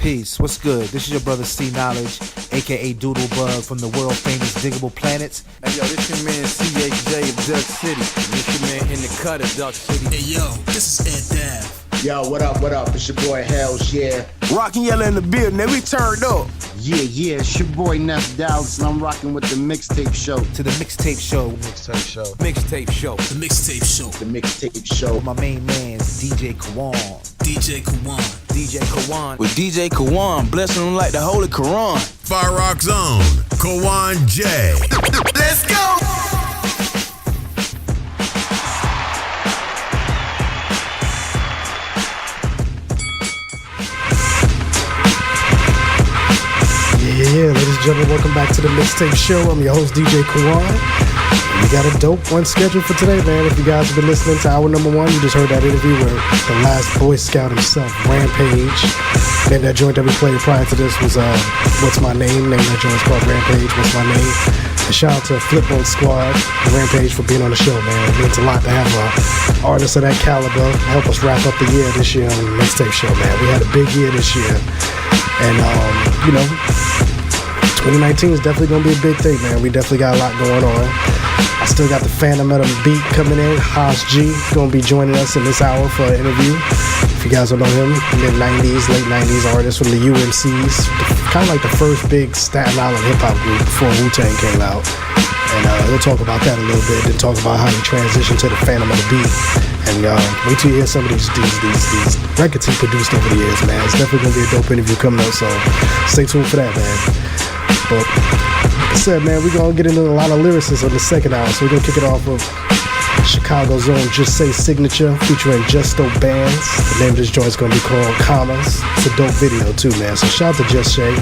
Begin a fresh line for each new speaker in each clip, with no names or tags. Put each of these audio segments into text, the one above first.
Peace, what's good? This is your brother C Knowledge, aka Doodlebug from the world famous Diggable Planets.
Hey yo, this your man CHJ of Duck City. This your man In The Cut of Duck City.
Hey yo, this is Ed Dav.
Yo, what up? It's your boy Haas G.
Rockin' Yella in the building, and we turned up.
Yeah, it's your boy Ness Dallas, and I'm rocking with the Mixtape Show.
To the Mixtape Show.
Mixtape Show. Mixtape Show.
The Mixtape Show.
The Mixtape Show.
My main man's DJ Kawan.
DJ Kawan.
DJ Kawan.
With DJ Kawan, blessing him like the Holy Quran.
Fire Rock Zone, Kawan J.
Let's go!
Yeah, ladies and gentlemen, welcome back to the Mixtape Show. I'm your host, DJ Kawan. We got a dope one scheduled for today, man. If you guys have been listening to hour number one, you just heard that interview with the last Boy Scout himself, Rampage. Then that joint that we played prior to this was What's My Name? Name that joint's called Rampage, What's My Name? And shout out to Flipmode Squad and Rampage for being on the show, man. It means a lot to have an artist of that caliber help us wrap up the year this year on the Mixtape Show, man. We had a big year this year. And, 2019 is definitely going to be a big thing, man. We definitely got a lot going on. I still got the Fantom Of The Beat coming in. Haas G going to be joining us in this hour for an interview. If you guys don't know him, mid-90s, late 90s artist from the UMCs. Kind of like the first big Staten Island hip-hop group before Wu-Tang came out. And we'll talk about that a little bit. Then talk about how he transitioned to the Fantom Of The Beat. And wait till you hear some of these records he produced over the years, man. It's definitely going to be a dope interview coming up, so stay tuned for that, man. But like I said, man, we're going to get into a lot of lyricism in the second hour, so we're going to kick it off with Chicago's own Jushay signature featuring Justo Bands. The name of this joint is going to be called Commas. It's a dope video too, man, so shout out to Jushay.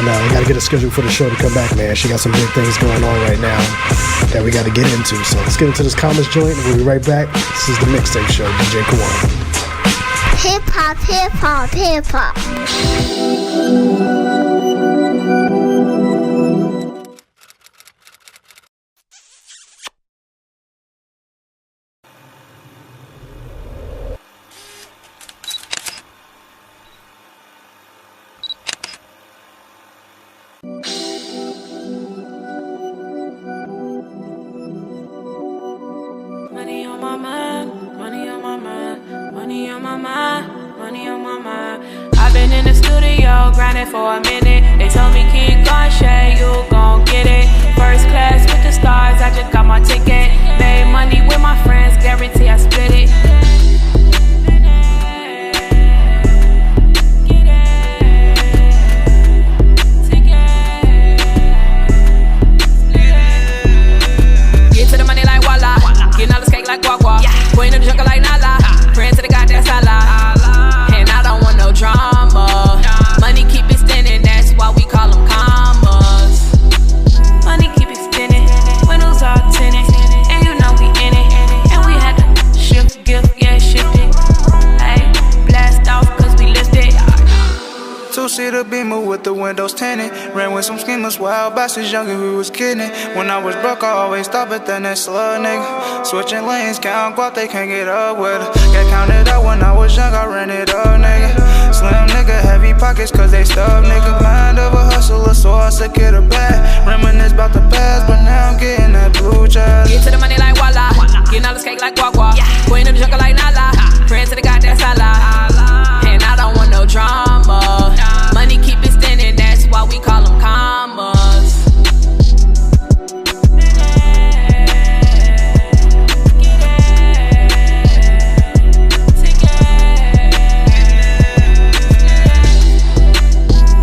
And I got to get a schedule for the show to come back, man. She got some big things going on right now that we got to get into. So let's get into this Commas joint, and we'll be right back. This is the Mixtape Show, DJ Kawan.
Hip hop, hip hop, hip hop.
I've been in the studio grinding for a minute. They told me keep going, Shay, you gon' get it. First class with the stars, I just got my ticket. Made money with my friends, guarantee I split it. Get to the money like Walla, getting all this cake like Guagua. Queen of the jungle like Nala, praying to the goddamn Salah. And I don't want no drama. Money keep extending, that's why we call them commas. Money keep extending, windows all tinted, and you know we in it. And we had to shift gift, yeah, shift it. Hey, blast off cause we lifted.
Two-seater Beamer with the windows tinted. Ran with some schemers, wild bastards, younger, we was kidding. When I was broke, I always stop at that next slug, nigga. Switching lanes, count guap, they can't get up with it. Got counted out when I was young, I ran it up, nigga. Slim nigga, heavy pockets, cause they stub, nigga. Mind of a hustler, so I said get a bag. Reminisce about the past, but now I'm getting that blue child.
Get to the money like Walla, getting all this cake like Guagua. Queen of the jungle like Nala, praying to the goddamn Salah. And I don't want no drama. Money keep extending, that's why we call them commas.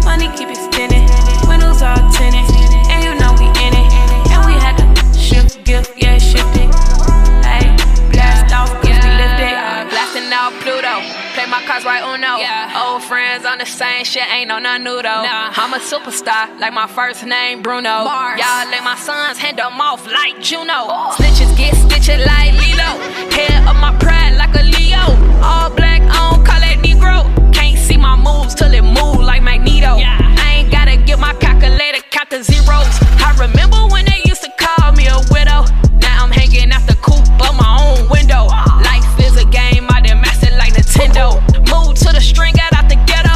Money keep extending, windows all tinted, and you know we in it. And we had to shift gift, yeah, shift it. Hey, blast off, cause we lifted. Blasting out Pluto. Play my cards right Uno. Old friends on the same shit, ain't no none new though. I'm a superstar, like my first name Bruno. Y'all let my sons hand them off like Juno. Snitches get stitched like Lilo. Head up my pride like a Leo. All black on, call that Negro. Can't see my moves till it move like Magneto. I ain't gotta get my calculator, count the zeros. I remember when they used to call me a widow. Now I'm hanging out the coupe of my own window. Life is a game, I done mastered like Nintendo. Move to the string, got out the ghetto.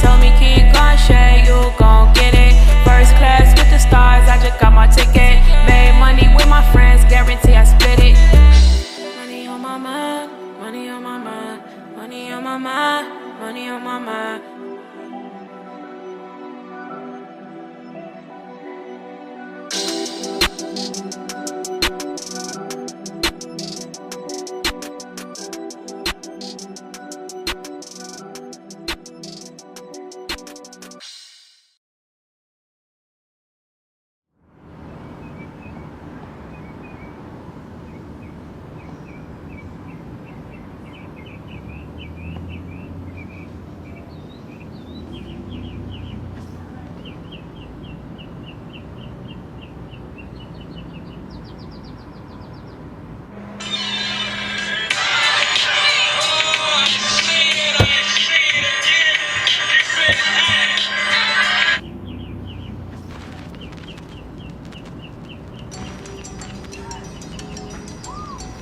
told me keep going, Shay, you gon' get it. First class with the stars, I just got my ticket. Made money with my friends, guarantee I split it. Money on my mind, money on my mind, money on my mind, money on my mind.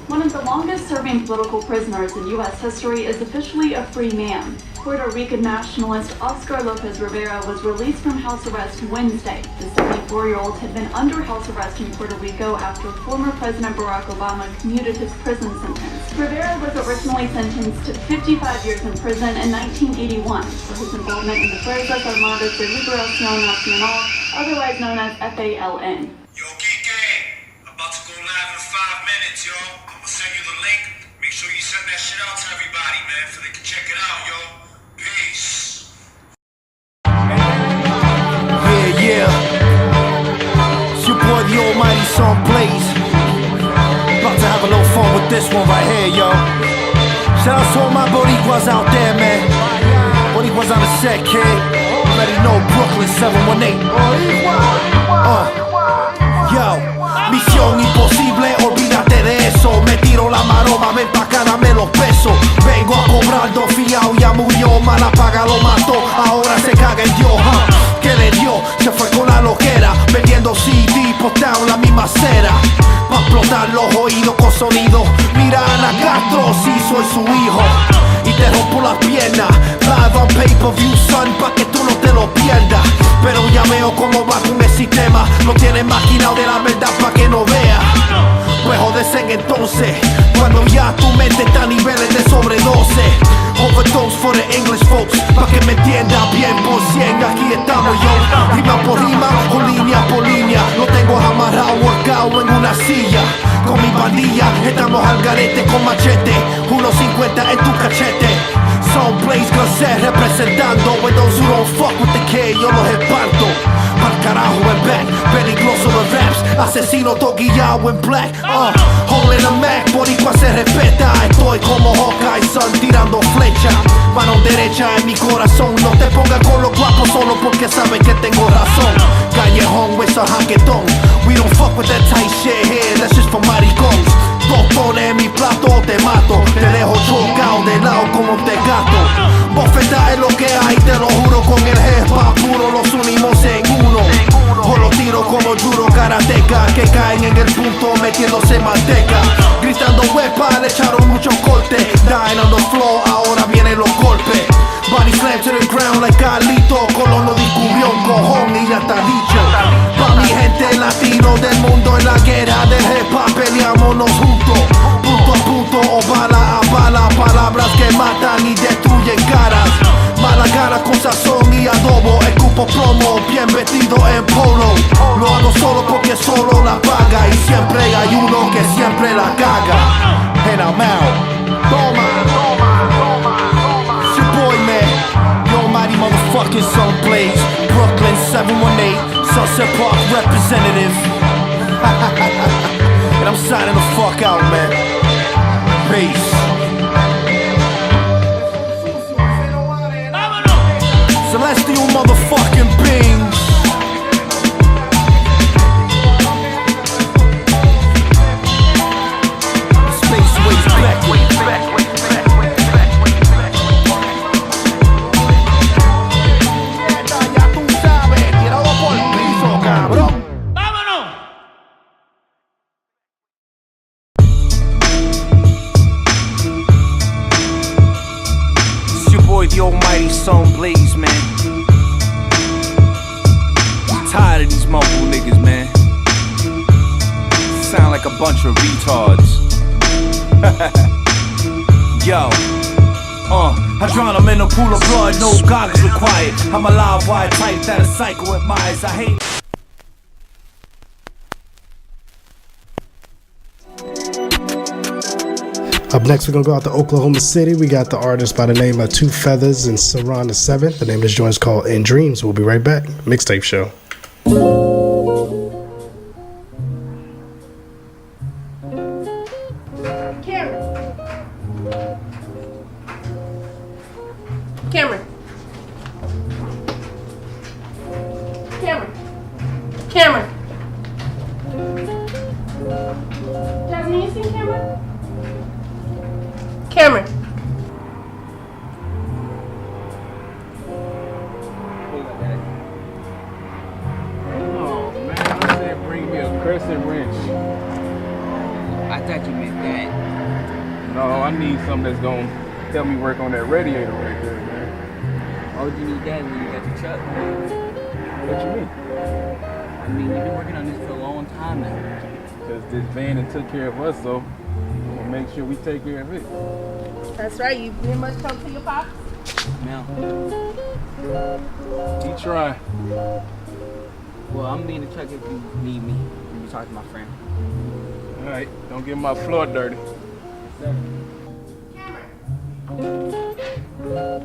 One of the longest-serving political prisoners in U.S. history is officially a free man. Puerto Rican nationalist Oscar Lopez Rivera was released from house arrest Wednesday. The 74-year-old had been under house arrest in Puerto Rico after former President Barack Obama commuted his prison sentence. Rivera was originally sentenced to 55 years in prison in 1981 for his involvement in the Fuerzas Armadas de Liberación Nacional, otherwise known as FALN.
Yo, Quique, about to go live in 5 minutes, yo. I'm gonna send you the link. Make sure you send that shit out to everybody, man, so they can check it out, yo. Peace.
Yeah. It's your boy, the almighty Sunblaze. About to have a little fun with this one right here, yo. Shout out to all my Boricuas out there, man. Boricuas on the set, kid. Already know Brooklyn 718. Yo. Misión imposible, olvídate de eso. Me tiro la maroma, ven pa' acá, dame los pesos. Vengo a cobrar dos fiao, ya murió. Mala paga lo mató, ahora se caga en Dios. ¿Qué le dio? Se fue con la loquera, vendiendo CD, postado la misma cera. Pa' explotar los oídos con sonido. Mira a Ana Castro, sí soy su hijo. Y te rompo las piernas, live on pay-per-view, son, pa' que tú no te lo pierdas. Pero ya veo cómo va con el sistema. Lo tienes maquinado de la verdad pa' que no vea. Pues jódese entonces, cuando ya tu mente está a niveles de sobredose. Overdose for the English folks, pa' que me entienda bien por 100. Aquí estamos yo, rima por rima o línea por línea. Lo tengo amarrado, workado en una silla. Con mi pandilla, estamos al garete con machete. 1.50 en tu cachete. Sunblaze Gazette representando. With those who don't fuck with the kid, yo los espanto. Al carajo en back, peligroso de raps. Asesino todo guillado en black. Holding a Mac, boricua se respeta. Estoy como Hawkeye, son tirando flecha. Mano derecha en mi corazón. No te pongas con los guapos solo porque saben que tengo razón. Callejón with a jaquetón. We don't fuck with that tight shit here, that's just for maricones. Dos pones en mi plato o te mato. Te dejo chocado de lado como un gato. Bofeta es lo que hay, te lo juro. Con el hip-hop puro los unimos en uno. O los tiro como juro karateca, que caen en el punto metiéndose manteca. Gritando huepa, le echaron muchos cortes. Dying on the floor, ahora vienen los golpes. Body slam to the ground like Carlito. Colón lo descubrió un cojón y ya está dicho. Pa' mi gente latino del mundo, en la guerra del hip-hop peleámonos juntos. Punto a punto o bala a bala. Palabras que matan y destruyen caras. Mala cara con sazón y adobo. Escupo plomo, bien vestido en polo. Lo hago solo porque solo la paga. Y siempre hay uno que siempre la caga. And I'm out. Toma. It's your boy, man. Yo, mighty motherfucking Sunblaze. Brooklyn 718. Sunset Park representative. And I'm signing the fuck out, man. Peace. Celestial motherfucking beings. Space ways back. Ya tú sabes, tirado por el piso, cabrón. ¡Vámonos! It's your boy, the almighty Sunblaze.
man. I'm tired of these mobile niggas, man. Sound like a bunch of retards. Yo, I drown them in a pool of blood, no goggles required. I'm a live wire type that a psycho admires. I hate.
Up next, we're gonna go out to Oklahoma City. We got the artist by the name of Two Feathers and Surron the 7th. The name of this joint is called In Dreams. We'll be right back. Mixtape show.
Cameron. Jasmine, you seen Cameron? Cameron.
Oh man, I said bring me a crescent wrench.
I thought you meant that.
No, I need something that's gonna help me work on that radiator right there, man.
Why would you need that when you got the truck?
What you mean?
I mean, you've been working on this for a long time now.
Because this van and took care of us, so we'll make sure we take care of it.
That's right. You pretty much come to your pops?
No.
He try.
Well, I'm being in the truck if you need me when you talk to my friend.
All right, don't get my floor dirty.
Yes, sir.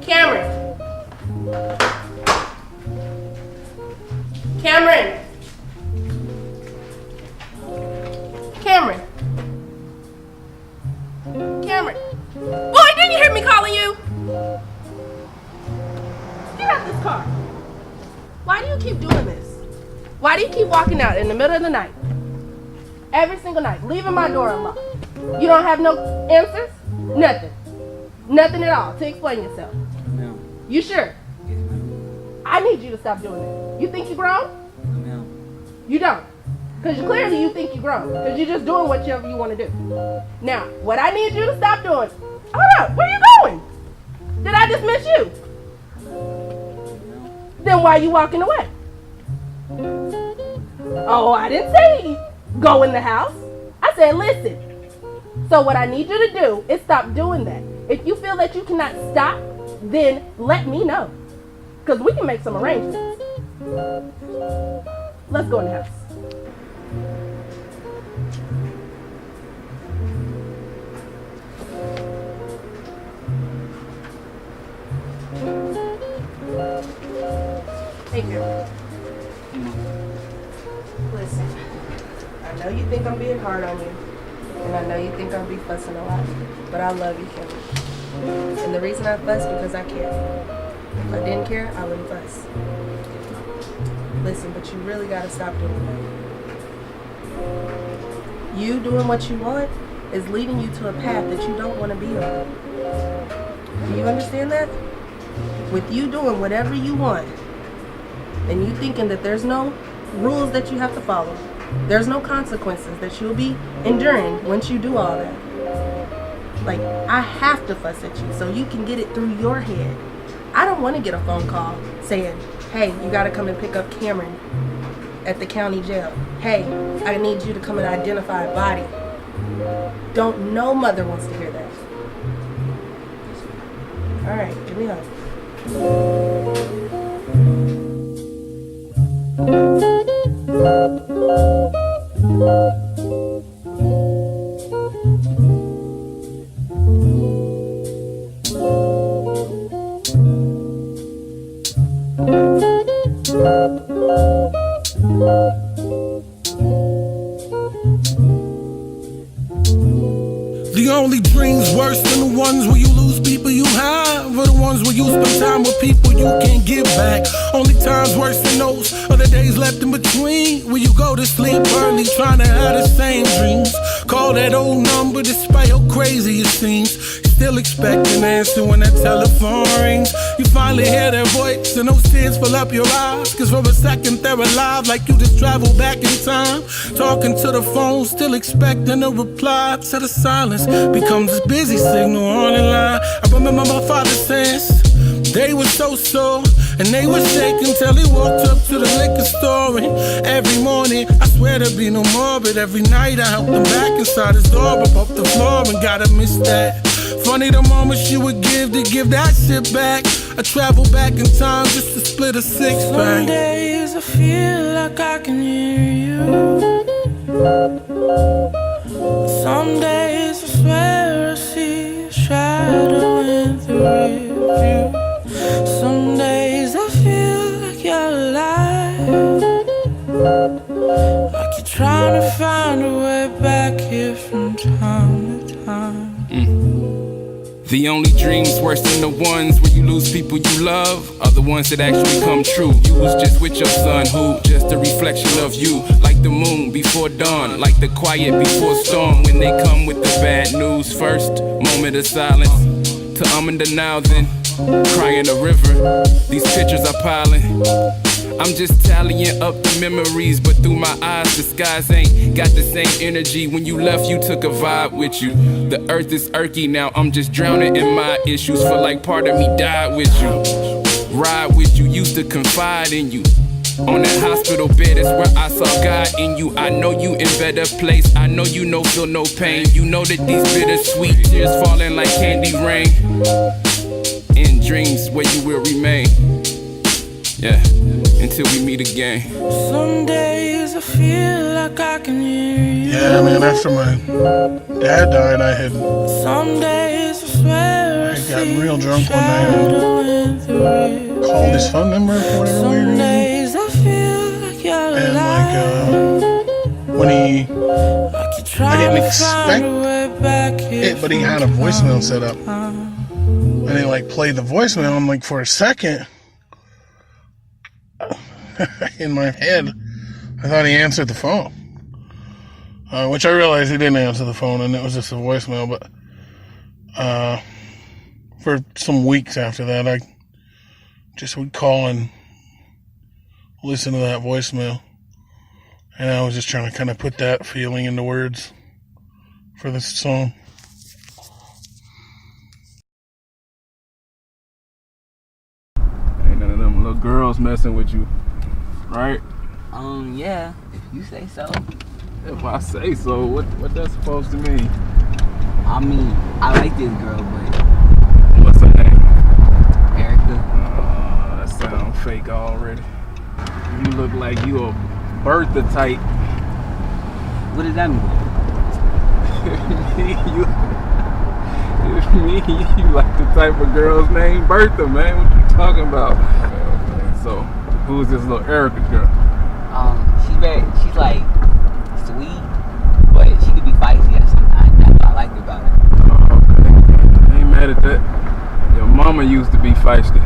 Cameron. Cameron. Cameron. Cameron. Boy, didn't you hear me calling you? Get out this car. Why do you keep doing this? Why do you keep walking out in the middle of the night? Every single night, leaving my door unlocked. You don't have no answers? Nothing. Nothing at all to explain yourself.
No.
You sure?
Yes, ma'am.
I need you to stop doing this. You think you grown?
No.
You don't. Because clearly you think you grown. Because you're just doing whatever you want to do. Now, what I need you to stop doing... Hold up, where are you going? Did I dismiss you?
No.
Then why are you walking away? Oh, I didn't say go in the house. I said listen. So what I need you to do is stop doing that. If you feel that you cannot stop, then let me know. Because we can make some arrangements. Let's go in the house. Hey, girl. Listen, I know you think I'm being hard on you, and I know you think I'll be fussing a lot, but I love you, Kim. And the reason I fuss because I care. If I didn't care, I wouldn't fuss. Listen, but you really gotta stop doing that. You doing what you want is leading you to a path that you don't want to be on. Do you understand that? With you doing whatever you want, and you thinking that there's no rules that you have to follow, there's no consequences that you'll be enduring once you do all that. Like, I have to fuss at you so you can get it through your head. I don't want to get a phone call saying, hey, you got to come and pick up Cameron at the county jail. Hey, I need you to come and identify a body. Don't, no mother wants to hear that. All right, give me up.
The only dreams worse than the ones where you lose people you have, or the ones where you spend time with people you can't give back. Only times worse than those are the days left in between, where you go to sleep early trying to have the same dreams. Call that old number despite how crazy it seems. Still expect an answer when that telephone rings. You finally hear their voice and those tears fill up your eyes, cause for a second they're alive like you just traveled back in time. Talking to the phone, still expecting a reply to the silence. Becomes this busy signal on the line. I remember my father saying they were so And they were shaking till he walked up to the liquor store. And every morning, I swear there'd be no more, but every night I helped him back inside his door, up off the floor, and gotta miss that. Funny the moments you would give to give that shit back. I travel back in time just to split a six-pack.
Some days I feel like I can hear you. Some days I swear I see a shadow in the rearview. Some days I feel like you're alive, like you're trying to find a way back here from time to time.
The only dreams worse than the ones where you lose people you love are the ones that actually come true. You was just with your son who just a reflection of you. Like the moon before dawn, like the quiet before storm. When they come with the bad news first, moment of silence. To and denial then, crying a river. These pictures are piling. I'm just tallying up the memories, but through my eyes, the skies ain't got the same energy. When you left, you took a vibe with you. The earth is irky now, I'm just drowning in my issues. Feel like part of me died with you. Ride with you, used to confide in you. On that hospital bed is where I saw God in you. I know you in better place, I know you know feel no pain. You know that these bittersweet tears falling like candy rain. In dreams where you will remain. Yeah, until we meet again.
Some days I feel like I can hear you.
Yeah, man, after my dad died, I had
Some days I swear I
got real drunk one night and called his phone number for whatever weird reason.
days I feel like you're
And when he, I didn't expect it, but he had a voicemail set up. And they played the voicemail, and for a second, in my head, I thought he answered the phone. Which I realized he didn't answer the phone, and it was just a voicemail. But for some weeks after that, I just would call and listen to that voicemail. And I was just trying to kind of put that feeling into words for this song.
Ain't none of them little girls messing with you, right?
Yeah, if you say so.
If I say so, what that's supposed to mean?
I mean, I like this girl, but
What's her name?
Erica.
That sounds fake already. You look like you a Bertha type.
What does that mean?
you like the type of girl's named Bertha, man. What you talking about? So, who's this little Erica girl?
She's like sweet, but she could be feisty at sometimes. That's what I like about her.
Okay. I ain't mad at that. Your mama used to be feisty.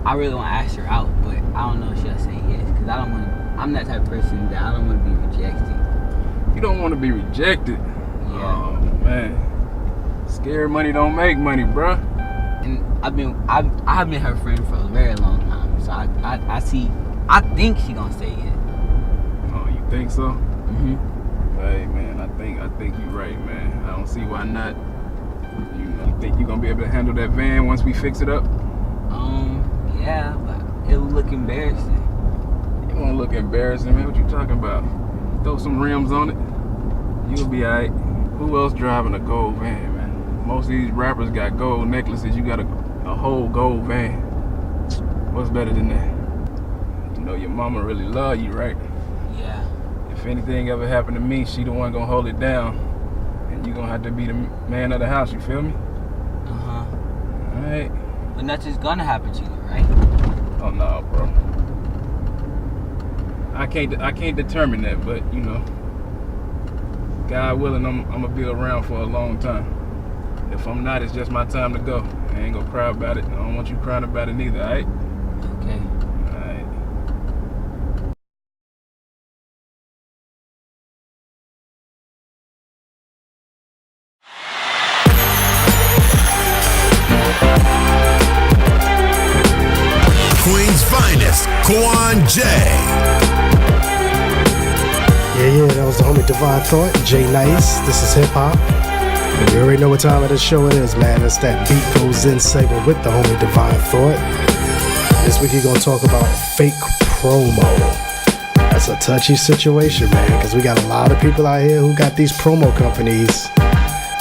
I really want to ask her out, but I don't know if she'll say yes, because I'm that type of person that I don't want to be rejected.
You don't want to be rejected?
Yeah.
Oh, man. Scared money don't make money, bruh.
And I've been her friend for a very long time, so I think she gonna say yes.
Oh, you think so?
Mm-hmm.
Hey, man, I think you're right, man. I don't see why not. You think you're gonna be able to handle that van once we fix it up?
Yeah, but it'll look embarrassing.
It won't look embarrassing, man. What you talking about? Throw some rims on it. You'll be alright. Who else driving a gold van, man? Most of these rappers got gold necklaces. You got a whole gold van. What's better than that? You know your mama really love you, right?
Yeah.
If anything ever happened to me, she the one gonna hold it down. And you gonna have to be the man of the house, you feel me?
Uh-huh.
Alright.
But nothing's gonna happen to you, right?
Oh no, bro. I can't determine that, but you know, God willing, I'm gonna be around for a long time. If I'm not, it's just my time to go. I ain't gonna cry about it. I don't want you crying about it neither, alright?
Okay.
Alright.
Queen's finest, Quan J.
Yeah, that was the homie Divine Thought, J Nice. This is hip hop. And you already know what time of the show it is, man. It's that Beat Goes In segment with the homie Divine Thought. week we're gonna talk about fake promo. That's a touchy situation, man, because we got a lot of people out here who got these promo companies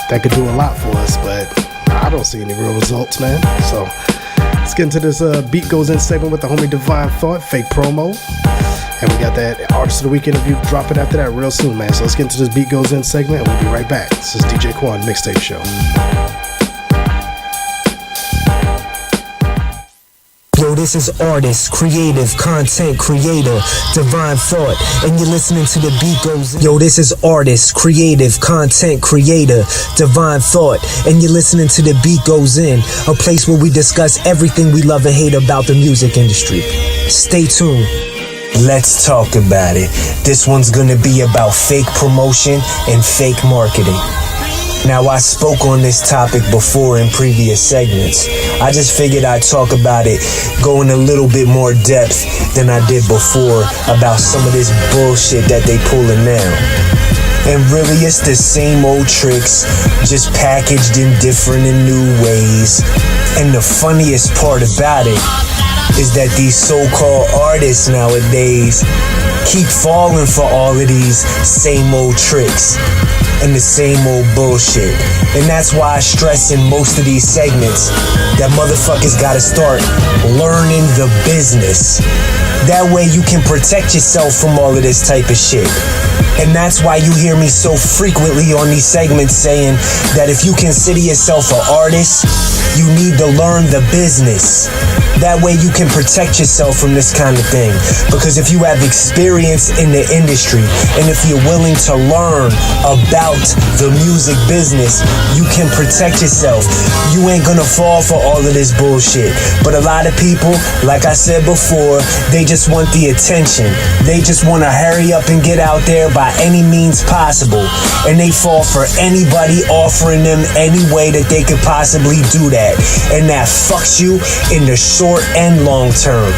that could do a lot for us, but I don't see any real results, man. So let's get into this Beat Goes In segment with the homie Divine Thought, fake promo. And we got that Artist of the Week interview dropping after that real soon, man. So let's get into this Beat Goes In segment and we'll be right back. This is DJ Quan Mixtape Show.
Yo, this is artist, creative, content creator, Divine Thought, and you're listening to The Beat Goes In. Yo, this is artist, creative, content creator, Divine Thought, and you're listening to The Beat Goes In, a place where we discuss everything we love and hate about the music industry. Stay tuned. Let's talk about it. This one's gonna be about fake promotion and fake marketing. Now, I spoke on this topic before in previous segments. I just figured I'd talk about it, go in a little bit more depth than I did before about some of this bullshit that they pulling now. And really, it's the same old tricks, just packaged in different and new ways. And the funniest part about it is that these so-called artists nowadays keep falling for all of these same old tricks and the same old bullshit. And that's why I stress in most of these segments that motherfuckers gotta start learning the business. That way you can protect yourself from all of this type of shit. And that's why you hear me so frequently on these segments saying that if you consider yourself an artist, you need to learn the business. That way you can protect yourself from this kind of thing. Because if you have experience in the industry and if you're willing to learn about the music business, you can protect yourself. You ain't gonna fall for all of this bullshit. But a lot of people, like I said before, they just want the attention. They just want to hurry up and get out there by any means possible. And they fall for anybody offering them any way that they could possibly do that. And that fucks you in the short and long term.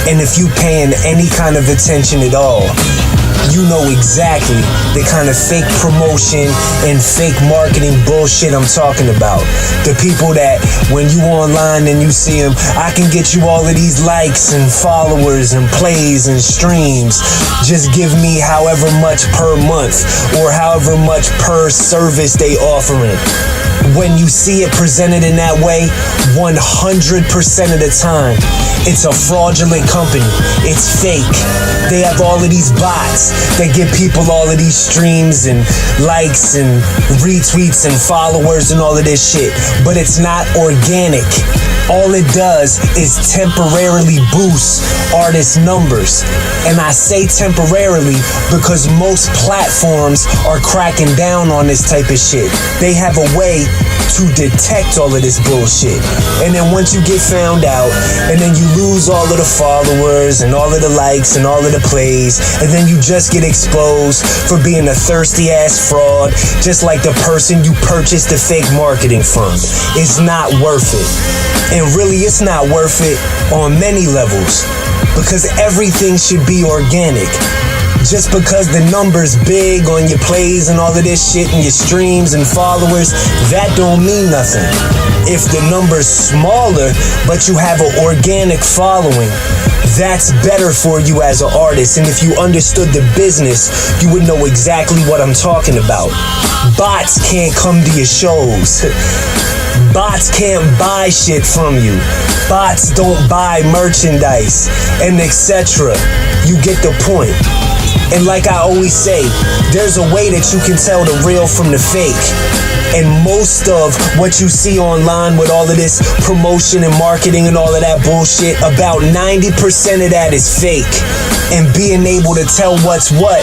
And if you paying any kind of attention at all, you know exactly the kind of fake promotion and fake marketing bullshit I'm talking about. The people that when you online and you see them, I can get you all of these likes and followers and plays and streams. Just give me however much per month or however much per service they offering. When you see it presented in that way, 100% of the time, it's a fraudulent company. It's fake. They have all of these bots that give people all of these streams and likes and retweets and followers and all of this shit. But it's not organic. All it does is temporarily boost artist numbers. And I say temporarily because most platforms are cracking down on this type of shit. They have a way to detect all of this bullshit. And then once you get found out, and then you lose all of the followers and all of the likes and all of the plays, and then you just get exposed for being a thirsty ass fraud, just like the person you purchased the fake marketing from. It's not worth it. And really, it's not worth it on many levels, because everything should be organic. Just because the number's big on your plays and all of this shit and your streams and followers, that don't mean nothing. If the number's smaller, but you have an organic following, that's better for you as an artist. And if you understood the business, you would know exactly what I'm talking about. Bots can't come to your shows. Bots can't buy shit from you. Bots don't buy merchandise and etc. You get the point. And like I always say, there's a way that you can tell the real from the fake. And most of what you see online with all of this promotion and marketing and all of that bullshit, about 90% of that is fake. And being able to tell what's what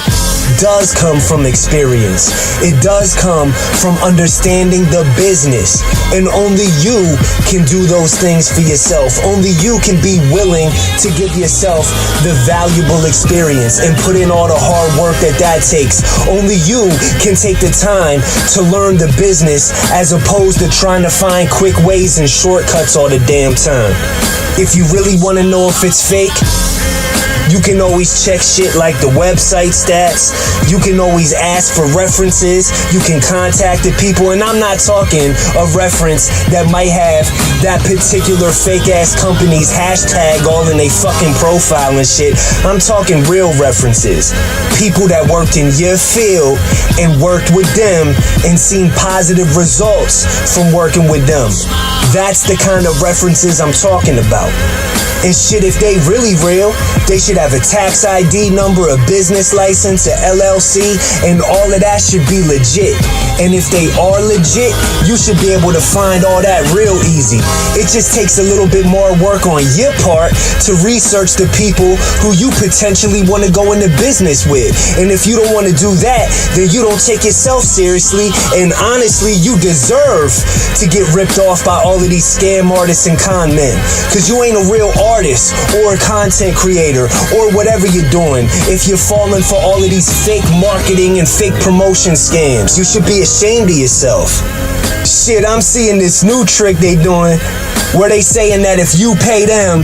does come from experience. It does come from understanding the business. And only you can do those things for yourself. Only you can be willing to give yourself the valuable experience and put in all the hard work that takes. Only you can take the time to learn the business as opposed to trying to find quick ways and shortcuts all the damn time. If you really want to know if it's fake, You can always check shit like the website stats. You can always ask for references. You can contact the people, and I'm not talking a reference that might have that particular fake ass company's hashtag all in they fucking profile and shit. I'm talking real references. People that worked in your field and worked with them and seen positive results from working with them. That's the kind of references I'm talking about. And shit, if they really real, they should have a tax ID number, a business license, a LLC, and all of that should be legit. And if they are legit, you should be able to find all that real easy. It just takes a little bit more work on your part to research the people who you potentially want to go into business with. And if you don't want to do that, then you don't take yourself seriously. And honestly, you deserve to get ripped off by all of these scam artists and con men. Because you ain't a real artist or a content creator or whatever you're doing if you're falling for all of these fake marketing and fake promotion scams. You should be ashamed of yourself. Shit, I'm seeing this new trick they doing where they saying that if you pay them,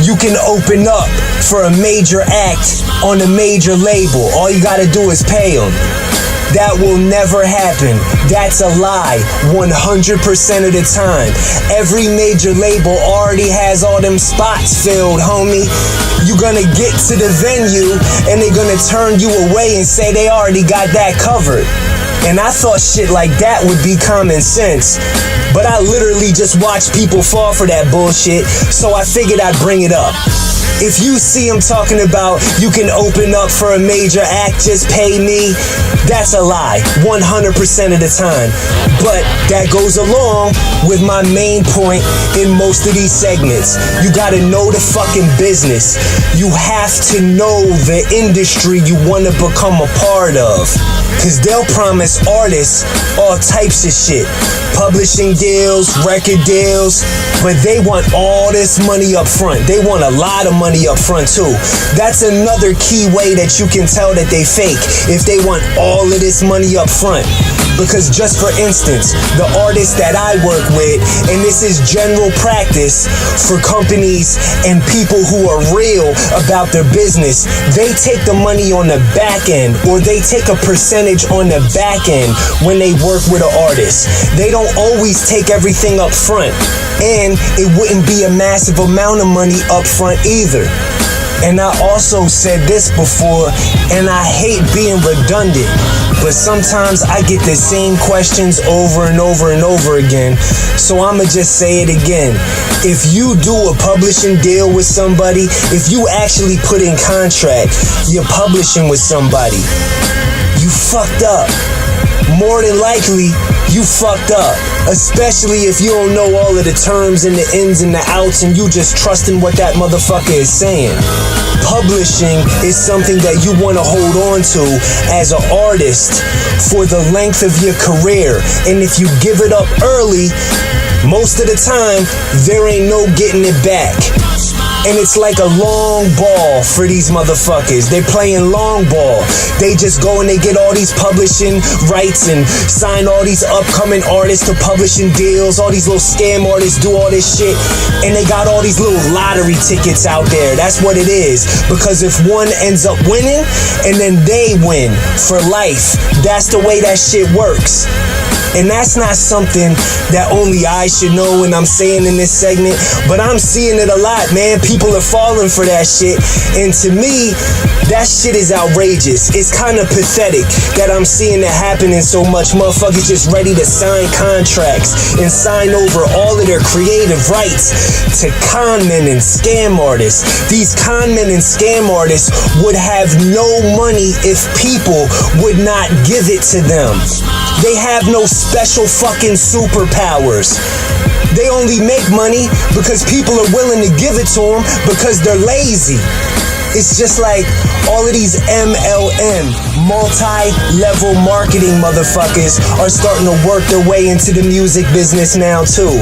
you can open up for a major act on a major label. All you gotta do is pay them. That will never happen. That's a lie 100% of the time. Every major label already has all them spots filled, homie. You're gonna get to the venue and they're gonna turn you away and say they already got that covered. And I thought shit like that would be common sense. But I literally just watched people fall for that bullshit, so I figured I'd bring it up. If you see him talking about you can open up for a major act, just pay me, that's a lie 100% of the time. But that goes along with my main point in most of these segments. You gotta know the fucking business. You have to know the industry you wanna become a part of. Cause they'll promise artists all types of shit. Publishing deals, record deals, but they want all this money up front. They want a lot of money up front too. That's another key way that you can tell that they fake, if they want all of this money up front. Because just for instance, the artists that I work with, and this is general practice for companies and people who are real about their business, they take the money on the back end, or they take a percentage on the back end when they work with an artist. They don't always take everything up front, and it wouldn't be a massive amount of money up front either. And I also said this before, and I hate being redundant, but sometimes I get the same questions over and over and over again, so I'ma just say it again. If you do a publishing deal with somebody, if you actually put in contract, you're publishing with somebody, you fucked up. More than likely, you fucked up. Especially if you don't know all of the terms and the ins and the outs and you just trusting what that motherfucker is saying. Publishing is something that you want to hold on to as an artist for the length of your career. And if you give it up early, most of the time, there ain't no getting it back. And it's like a long ball for these motherfuckers. They playing long ball. They just go and they get all these publishing rights and sign all these upcoming artists to publishing deals. All these little scam artists do all this shit. And they got all these little lottery tickets out there. That's what it is. Because if one ends up winning, and then they win for life. That's the way that shit works. And that's not something that only I should know when I'm saying in this segment, but I'm seeing it a lot, man. People are falling for that shit. And to me, that shit is outrageous. It's kind of pathetic that I'm seeing it happening so much. Motherfuckers just ready to sign contracts and sign over all of their creative rights to con men and scam artists. These con men and scam artists would have no money if people would not give it to them. They have no special fucking superpowers. They only make money because people are willing to give it to them because they're lazy. It's just like all of these MLM, multi-level marketing motherfuckers are starting to work their way into the music business now too.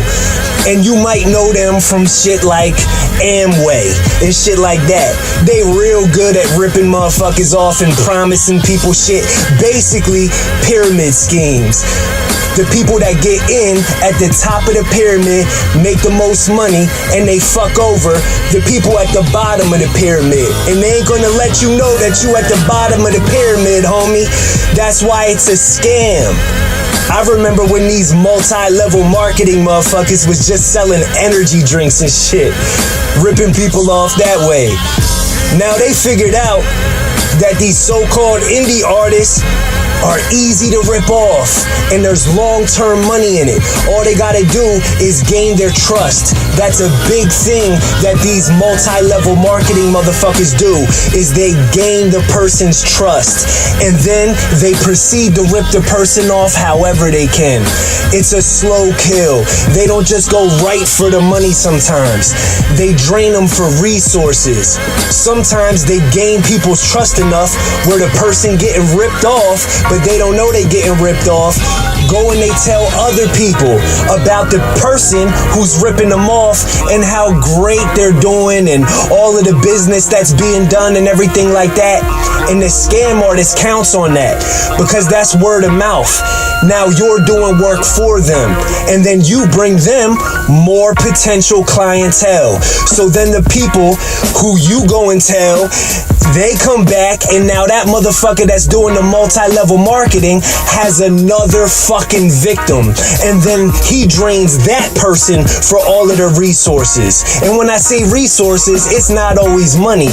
And you might know them from shit like Amway and shit like that. They real good at ripping motherfuckers off and promising people shit. Basically, pyramid schemes. The people that get in at the top of the pyramid make the most money and they fuck over the people at the bottom of the pyramid. And they ain't gonna let you know that you at the bottom of the pyramid, homie. That's why it's a scam. I remember when these multi-level marketing motherfuckers was just selling energy drinks and shit, ripping people off that way. Now they figured out that these so-called indie artists are easy to rip off, and there's long-term money in it. All they gotta do is gain their trust. That's a big thing that these multi-level marketing motherfuckers do, is they gain the person's trust, and then they proceed to rip the person off however they can. It's a slow kill. They don't just go right for the money sometimes. They drain them for resources. Sometimes they gain people's trust enough where the person getting ripped off, but they don't know they getting ripped off, go and they tell other people about the person who's ripping them off and how great they're doing and all of the business that's being done and everything like that. And the scam artist counts on that because that's word of mouth. Now you're doing work for them, and then you bring them more potential clientele. So then the people who you go and tell, they come back, and now that motherfucker that's doing the multi-level marketing has another fucking victim, and then he drains that person for all of their resources. And when I say resources, it's not always money.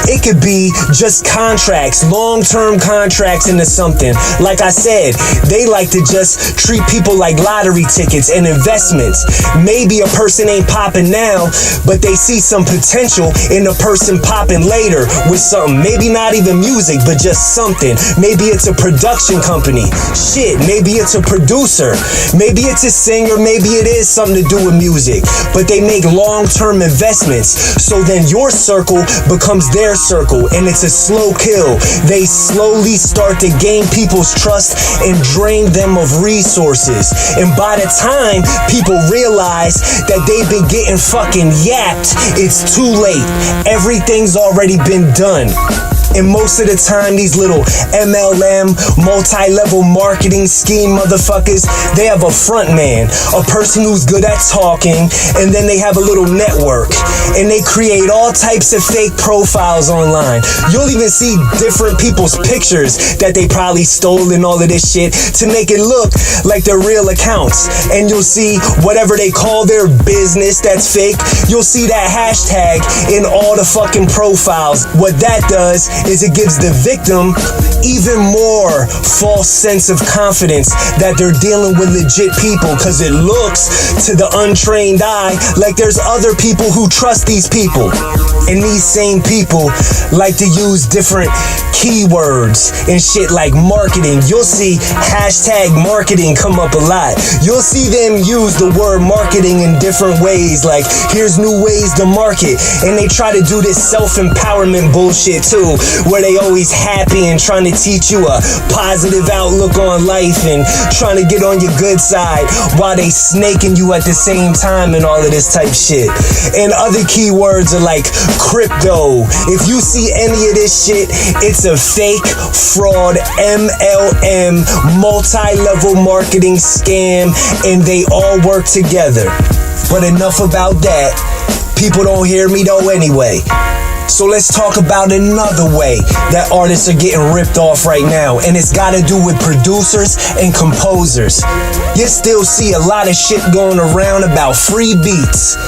It could be just contracts, long-term contracts into something. Like I said, they like to just treat people like lottery tickets and investments. Maybe a person ain't popping now, but they see some potential in a person popping later with something. Maybe not even music, but just something. Maybe it's a production company. Shit, maybe it's a producer. Maybe it's a singer. Maybe it is something to do with music. But they make long-term investments. So then your circle becomes their circle, and it's a slow kill. They slowly start to gain people's trust and drain them of resources. And by the time people realize that they've been getting fucking yapped, it's too late. Everything's already been done. And most of the time, these little MLM, multi-level marketing scheme motherfuckers, they have a front man, a person who's good at talking, and then they have a little network. And they create all types of fake profiles online. You'll even see different people's pictures that they probably stole and all of this shit to make it look like they're real accounts. And you'll see whatever they call their business that's fake, you'll see that hashtag in all the fucking profiles. What that does is it gives the victim even more false sense of confidence that they're dealing with legit people, because it looks to the untrained eye like there's other people who trust these people. And these same people like to use different keywords and shit like marketing. You'll see hashtag marketing come up a lot. You'll see them use the word marketing in different ways, like here's new ways to market. And they try to do this self-empowerment bullshit too, where they always happy and trying to teach you a positive outlook on life and trying to get on your good side while they snaking you at the same time and all of this type shit. And other keywords are like crypto. If you see any of this shit, it's a fake, fraud, MLM, multi-level marketing scam, and they all work together. But enough about that. People don't hear me though anyway. So let's talk about another way that artists are getting ripped off right now, and it's gotta do with producers and composers. You still see a lot of shit going around about free beats,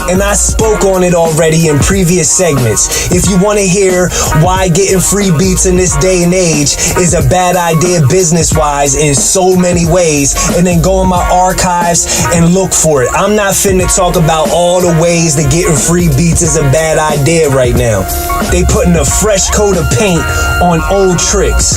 and I spoke on it already in previous segments. If you wanna hear why getting free beats in this day and age is a bad idea business-wise in so many ways, and then go in my archives and look for it. I'm not finna talk about all the ways that getting free beats is a bad idea right now. They putting a fresh coat of paint on old tricks.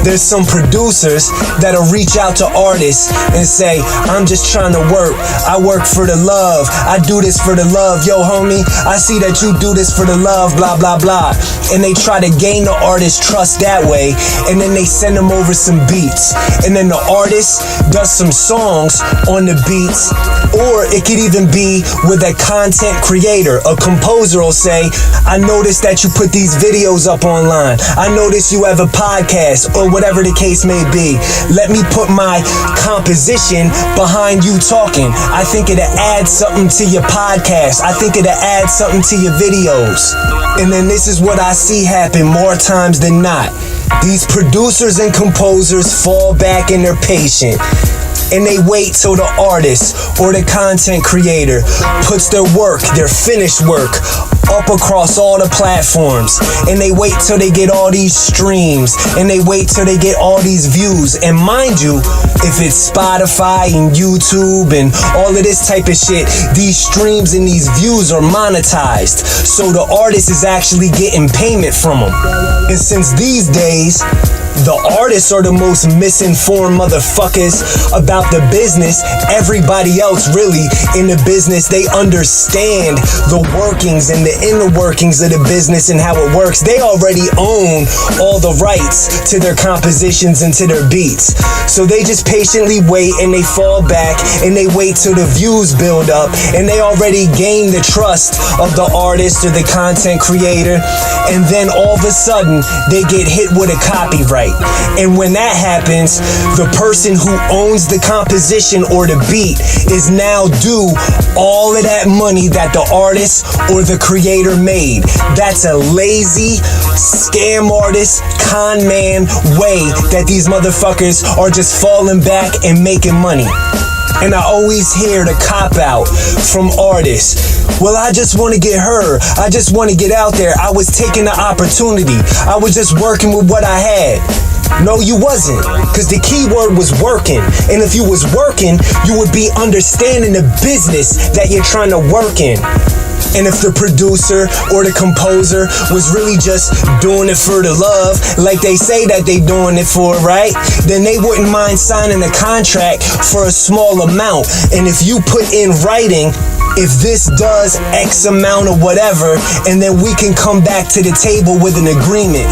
There's some producers that'll reach out to artists and say, I'm just trying to work. I work for the love. I do this for the love. Yo, homie, I see that you do this for the love, blah, blah, blah. And they try to gain the artist's trust that way, and then they send them over some beats. And then the artist does some songs on the beats, or it could even be with a content creator. A composer will say, I noticed that you put these videos up online. I noticed you have a podcast, or whatever the case may be. Let me put my composition intention behind you talking. I think it'll add something to your podcast. I think it'll add something to your videos. And then this is what I see happen more times than not. These producers and composers fall back and they're patient. And they wait till the artist or the content creator puts their work, their finished work, up across all the platforms. And they wait till they get all these streams. And they wait till they get all these views. And mind you, if it's Spotify and YouTube and all of this type of shit, these streams and these views are monetized. So the artist is actually getting payment from them. And since these days, the artists are the most misinformed motherfuckers about the business. Everybody else really in the business, they understand the workings and the inner workings of the business and how it works. They already own all the rights to their compositions and to their beats. So they just patiently wait and they fall back and they wait till the views build up and they already gain the trust of the artist or the content creator. And then all of a sudden they get hit with a copyright. And when that happens, the person who owns the composition or the beat is now due all of that money that the artist or the creator made. That's a lazy scam artist, con man way that these motherfuckers are just falling back and making money. And I always hear the cop out from artists. Well, I just want to get heard. I just want to get out there. I was taking the opportunity. I was just working with what I had. No, you wasn't, because the key word was working. And if you was working, you would be understanding the business that you're trying to work in. And if the producer or the composer was really just doing it for the love, like they say that they doing it for, right? Then they wouldn't mind signing a contract for a small amount. And if you put in writing, if this does X amount or whatever, and then we can come back to the table with an agreement,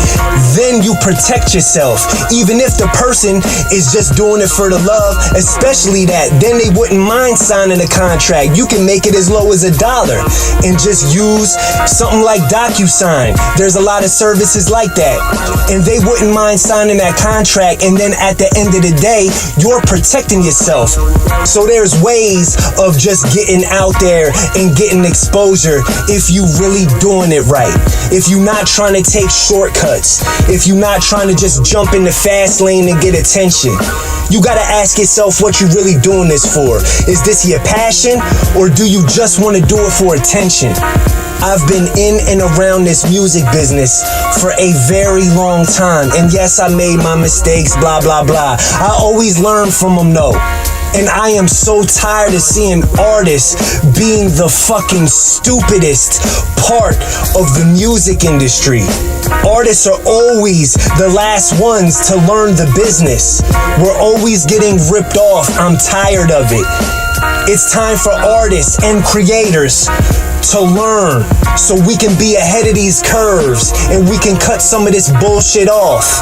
then you protect yourself. Even if the person is just doing it for the love, especially that, then they wouldn't mind signing a contract. You can make it as low as $1 and just use something like DocuSign. There's a lot of services like that. And they wouldn't mind signing that contract, and then at the end of the day, you're protecting yourself. So there's ways of just getting out there and getting exposure if you really doing it right. If you're not trying to take shortcuts. If you're not trying to just jump in the fast lane and get attention. You gotta ask yourself what you really doing this for. Is this your passion, or do you just want to do it for attention? I've been in and around this music business for a very long time. And yes, I made my mistakes, blah, blah, blah. I always learn from them though. And I am so tired of seeing artists being the fucking stupidest part of the music industry. Artists are always the last ones to learn the business. We're always getting ripped off. I'm tired of it. It's time for artists and creators to learn so we can be ahead of these curves and we can cut some of this bullshit off.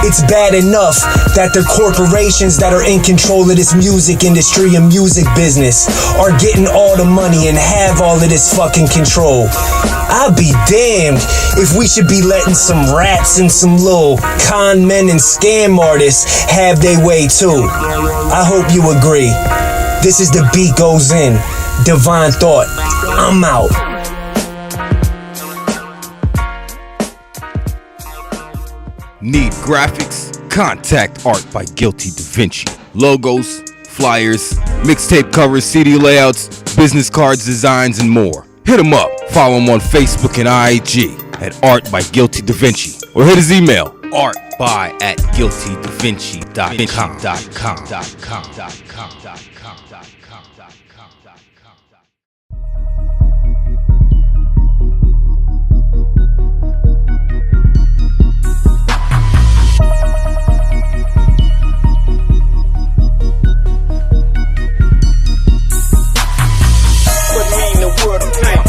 It's bad enough that the corporations that are in control of this music industry and music business are getting all the money and have all of this fucking control. I'll be damned if we should be letting some rats and some little con men and scam artists have their way too. I hope you agree. This is The Beat Goes In. Divine Thought. I'm out.
Need graphics? Contact Art by Guilty Da Vinci. Logos, flyers, mixtape covers, CD layouts, business cards, designs, and more. Hit him up. Follow him on Facebook and IG at Art by Guilty Da Vinci. Or hit his email, artby@guiltydavinci.com.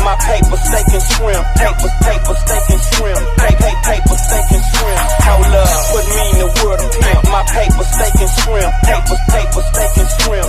My paper, steak and shrimp. Paper, steak and shrimp. Paper, steak and shrimp. Hold up, put me in the world of pimp. My paper, steak and shrimp. Paper, steak and shrimp.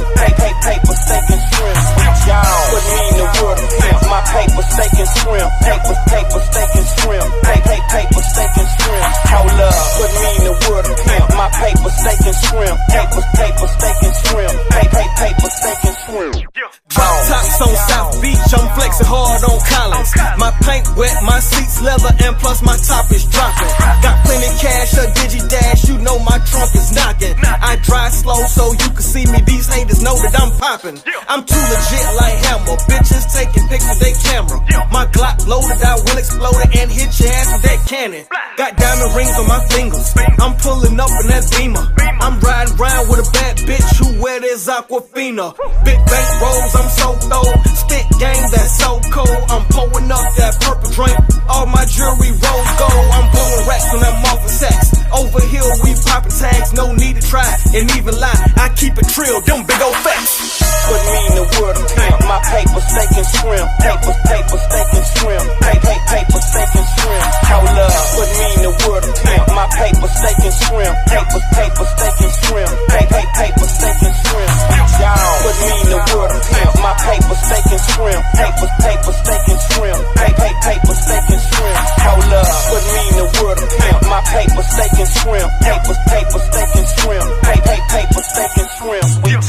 and plus my top is dropping. Got plenty cash, a digi-dash, you know my trunk is knocking. I drive slow so you can see me, these haters know that I'm popping. I'm too legit like Hammer, bitches taking pics with their camera. My Glock loaded, I will explode it and hit your ass with that cannon. Got diamond rings on my fingers, I'm pulling up in that Beamer. I'm riding around with a bad bitch who wear this Aquafina. Big bank rolls, I'm so throw. Stick game that's so cold. I'm pulling up that purple drink. All my jewelry rose gold. I'm blowing racks when I'm off of sex. Over here we popping tags, no need to try and even lie. I keep it trill, them big old facts.
Put me in the world of pimp. My paper, steak and shrimp. Paper, steak and shrimp. Paper, steak and shrimp. Hold up. Put me in the world of pimp. My paper, steak and shrimp. Paper, steak and shrimp. Paper, steak and shrimp. Y'all. Put me in the world of pimp. My paper, steak and shrimp. Paper, steak and shrimp. Paper, steak and shrimp. Hold up. Put me in the world of pimp. My paper, steak and shrimp. Paper, steak and shrimp. Paper, steak and shrimp.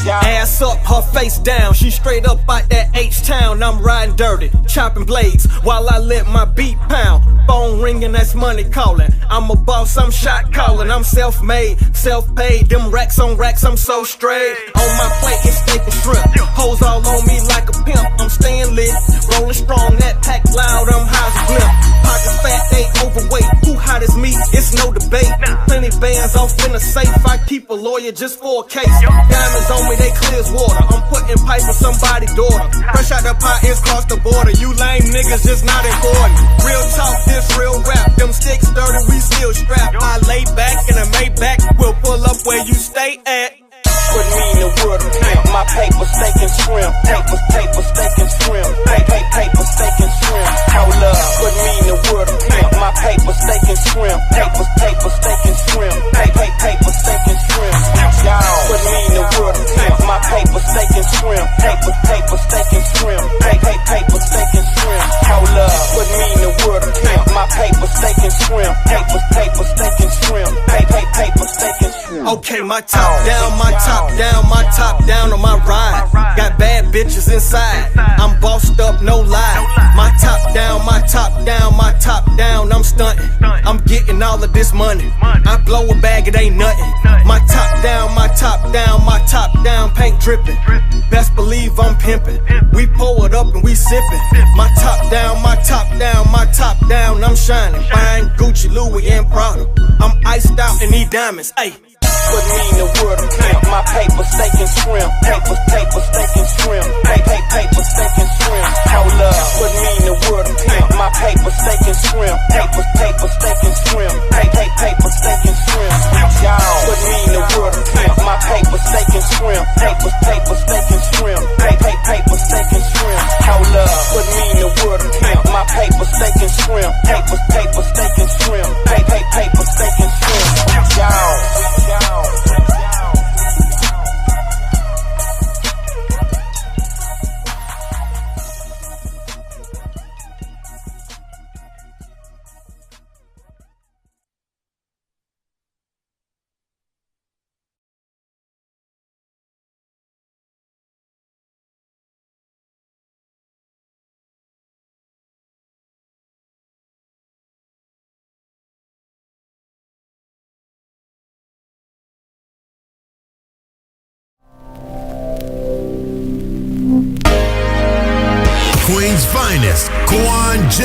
Ass up, her face down. She straight up out that H-Town. I'm riding dirty, chopping blades while I let my beat pound. Phone ringing, that's money calling. I'm a boss, I'm shot calling. I'm self-made, self-paid. Them racks on racks, I'm so straight. On my plate, it's steak and shrimp. Hoes all on me like a pimp. I'm staying lit, rolling strong. That pack loud, I'm high as a blimp. Pockets fat, ain't overweight. Who hot as me? It's no debate. Plenty bands off in the safe. I keep a lawyer just for a case. Diamonds on me, they clear as water. I'm putting pipe in somebody's daughter. Fresh out the pot, it's cross the border. You lame niggas just not important. Real talk, this real rap. Them sticks dirty, we still strapped. I lay back in a Maybach. We'll pull up where you stay at.
Put me in the world of pimp. My paper, steak and shrimp. Paper, steak and shrimp. Paper, steak and shrimp. Hold up. Put me in the world of pimp. My paper, steak and shrimp. Paper, steak and shrimp. Paper, steak and shrimp. Y'all. Put me in the world of pimp. My paper, steak and shrimp. Paper, steak and shrimp. Paper, steak and shrimp. Hold up. Put me in the world of pimp. My paper, steak and shrimp. Paper, steak and shrimp. Paper, steak and shrimp.
Okay, my top down, my top down, my top down on my ride. Got bad bitches inside. I'm bossed up, no lie. My top down, my top down, my top down. I'm stunting. I'm getting all of this money. I blow a bag, it ain't nothing. My top down, my top down, my top down. Paint dripping. Best believe I'm pimping. We pour it up and we sipping. My top down, my top down, my top down. I'm shining. Buying Gucci, Louis, and Prada. I'm iced out and need diamonds. Ayy.
Put me in the world of pimp. My paper, steak and shrimp. Paper, steak and shrimp. Paper, steak and shrimp. Hold up. Put me in the world of pimp. My paper, steak and shrimp. Paper, steak and shrimp. Paper, steak and shrimp. Y'all. Put me in the world of pimp. My paper, steak and shrimp. Paper, steak and shrimp. Paper, steak and shrimp. Hold up. Put me in the world of pimp. My paper, steak and shrimp. Paper, steak and shrimp. Paper, steak and shrimp. Y'all.
Queen's finest, Kwan J.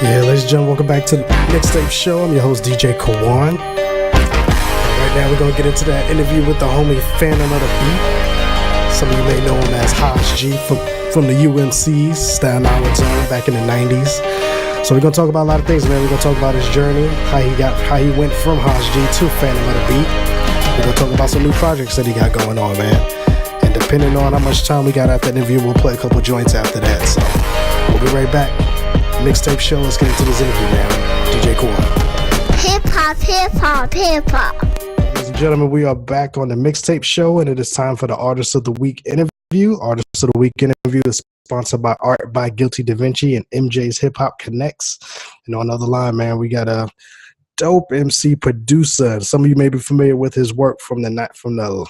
Yeah, ladies and gentlemen, welcome back to the Mixtape Show. I'm your host, DJ Kwan. Right now, we're going to get into that interview with the homie Fantom Of The Beat. Some of you may know him as Haas G from the UMCs, Staten Island zone back in the 90s. So we're going to talk about a lot of things, man. We're going to talk about his journey, how he went from Haas G to Fantom Of The Beat. We're going to talk about some new projects that he got going on, man. And depending on how much time we got after the interview, we'll play a couple joints after that. So we'll be right back. Mixtape Show. Let's get into this interview, man. DJ Kwan.
Hip hop, hip hop, hip hop.
Ladies and gentlemen, we are back on the Mixtape Show, and it is time for the Artist of the Week interview. Artist of the Week interview is sponsored by Art by Guilty Da Vinci and MJ's Hip Hop Connects. And on the other line, man, we got dope MC producer. Some of you may be familiar with his work from the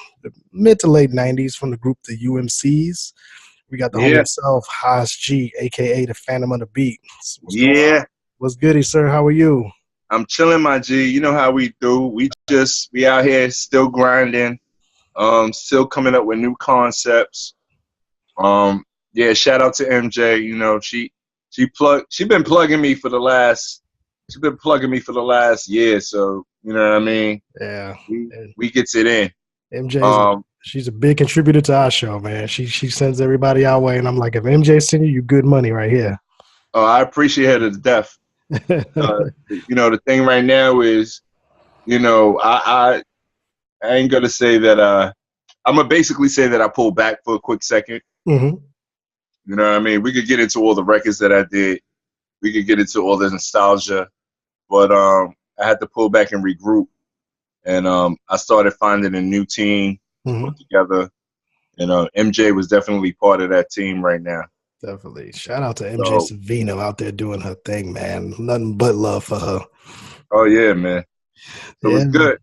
mid to late 90s from the group the UMCs. We got the homie himself, Haas G, aka the Fantom of the Beat. What's going on? What's goody, sir? How are you?
I'm chilling, my G. You know how we do. We out here still grinding, still coming up with new concepts. Shout out to MJ. You know, she been plugging me for the last year, so you know what I mean?
Yeah.
We gets it in.
MJ, she's a big contributor to our show, man. She sends everybody our way, and I'm like, if MJ send you good money right here.
Oh, I appreciate her to death. You know, the thing right now is, you know, I ain't gonna say that. I'm gonna basically say that I pulled back for a quick second.
Mm-hmm.
You know what I mean? We could get into all the records that I did. We could get into all the nostalgia, but I had to pull back and regroup. And I started finding a new team put together. And MJ was definitely part of that team right now.
Definitely. Shout out to MJ Savino out there doing her thing, man. Nothing but love for her.
Oh, yeah, man. It was good.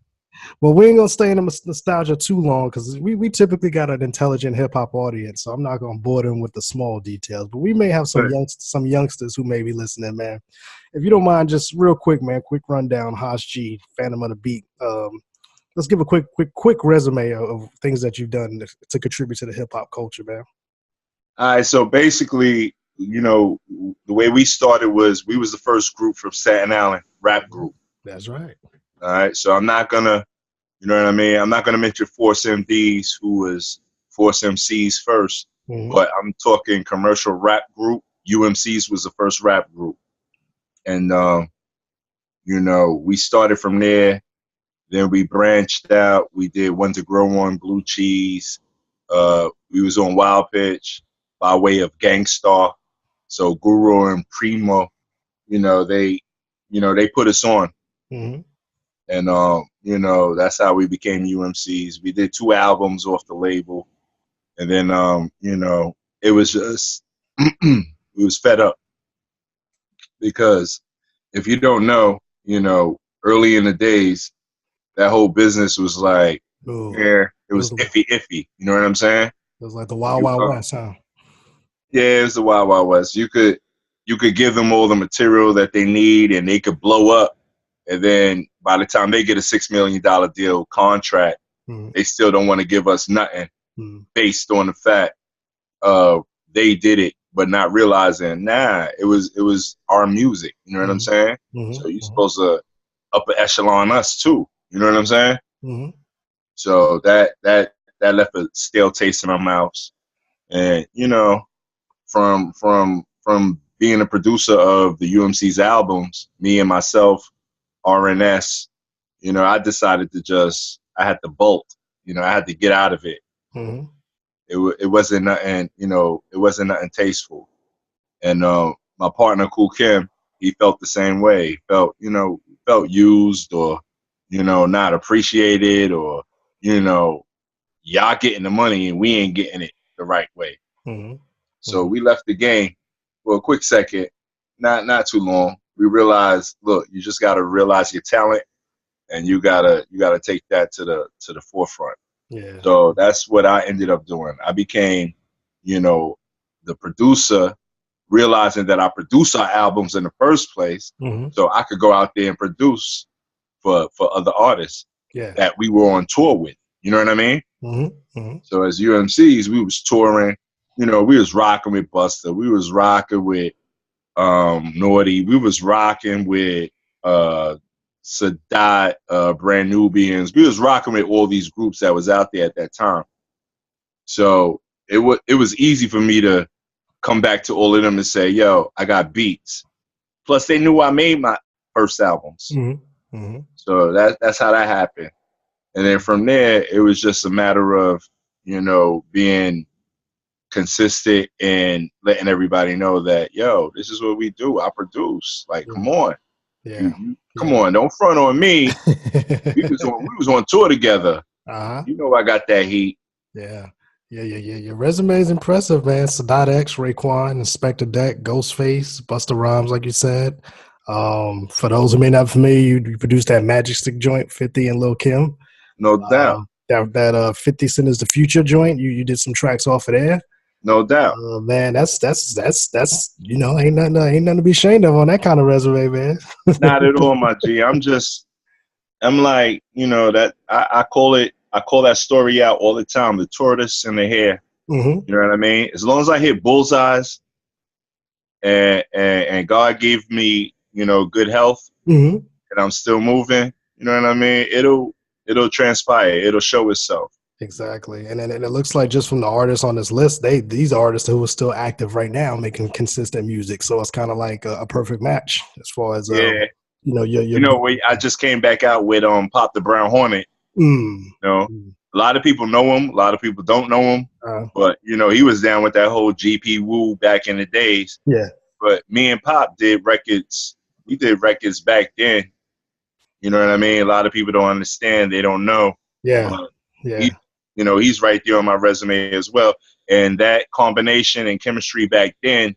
Well, we ain't going to stay in the nostalgia too long because we typically got an intelligent hip-hop audience, so I'm not going to bore them with the small details. But we may have some youngsters who may be listening, man. If you don't mind, just real quick, man, quick rundown, Haas G, Fantom of the Beat. Let's give a quick resume of things that you've done to contribute to the hip-hop culture, man.
All right, so basically, you know, the way we started was we was the first group from Staten Island, rap group.
That's right.
All right, so I'm not going to, you know what I mean? I'm not going to mention Force MDs, who was Force MCs first, but I'm talking commercial rap group. UMCs was the first rap group. And, you know, we started from there. Then we branched out. We did One to Grow On, Blue Cheese. We was on Wild Pitch by way of Gangstar. So Guru and Primo, they put us on.
Mm-hmm.
And, that's how we became UMCs. We did 2 albums off the label. And then, it was just, we was fed up. Because if you don't know, early in the days, that whole business was like, it was iffy. You know what I'm saying?
It was like the Wild Wild West, huh?
Yeah, it was the Wild Wild West. You could give them all the material that they need and they could blow up. And then by the time they get a $6 million deal contract, they still don't want to give us nothing based on the fact they did it, but not realizing, it was our music. You know what I'm saying? So you're supposed to upper echelon us too. You know what I'm saying? So that left a stale taste in our mouths. And, from being a producer of the UMC's albums, me and myself, RNS, I decided I had to bolt. I had to get out of it. It wasn't nothing, it wasn't nothing tasteful. And my partner, Quique, he felt the same way. He felt used or, not appreciated or, y'all getting the money and we ain't getting it the right way. So we left the game for a quick second, not too long. We realized, look, you just got to realize your talent and you gotta take that to the forefront.
Yeah.
So that's what I ended up doing. I became, the producer, realizing that I produce our albums in the first place, so I could go out there and produce for other artists that we were on tour with. You know what I mean? So as UMCs, we was touring. We was rocking with Busta. We was rocking with Naughty. We was rocking with Sadat, Brand Nubians. We was rocking with all these groups that was out there at that time. So it was easy for me to come back to all of them and say, yo, I got beats. Plus they knew I made my first albums. So that's how that happened. And then from there, it was just a matter of, being consistent and letting everybody know that, yo, this is what we do. I produce. Like, come on.
Yeah.
Come on, don't front on me. we was on tour together. I got that heat.
Yeah. Your resume is impressive, man. Sadat X, Raekwon, Inspector Deck, Ghostface, Busta Rhymes, like you said. For those who may not be familiar, you produced that Magic Stick joint, 50 and Lil Kim.
No doubt.
That 50 Cent is the Future joint. You did some tracks off of there.
No doubt.
Man, that's you know, ain't nothing to be ashamed of on that kind of resume, man.
Not at all, my G. I'm like, you know, that I call that story out all the time, the tortoise and the hare.
Mm-hmm.
You know what I mean? As long as I hit bullseyes and God gave me, you know, good health,
mm-hmm.
and I'm still moving, you know what I mean? It'll transpire. It'll show itself.
Exactly. And it looks like just from the artists on this list, these artists who are still active right now making consistent music. So it's kind of like a perfect match as far as you know,
I just came back out with Pop the Brown Hornet.
Mm.
You know, a lot of people know him, a lot of people don't know him. But you know, he was down with that whole GP Woo back in the days.
Yeah.
But me and Pop did records. We did records back then. You know what I mean? A lot of people don't understand. They don't know.
Yeah. Yeah.
You know, he's right there on my resume as well. And that combination and chemistry back then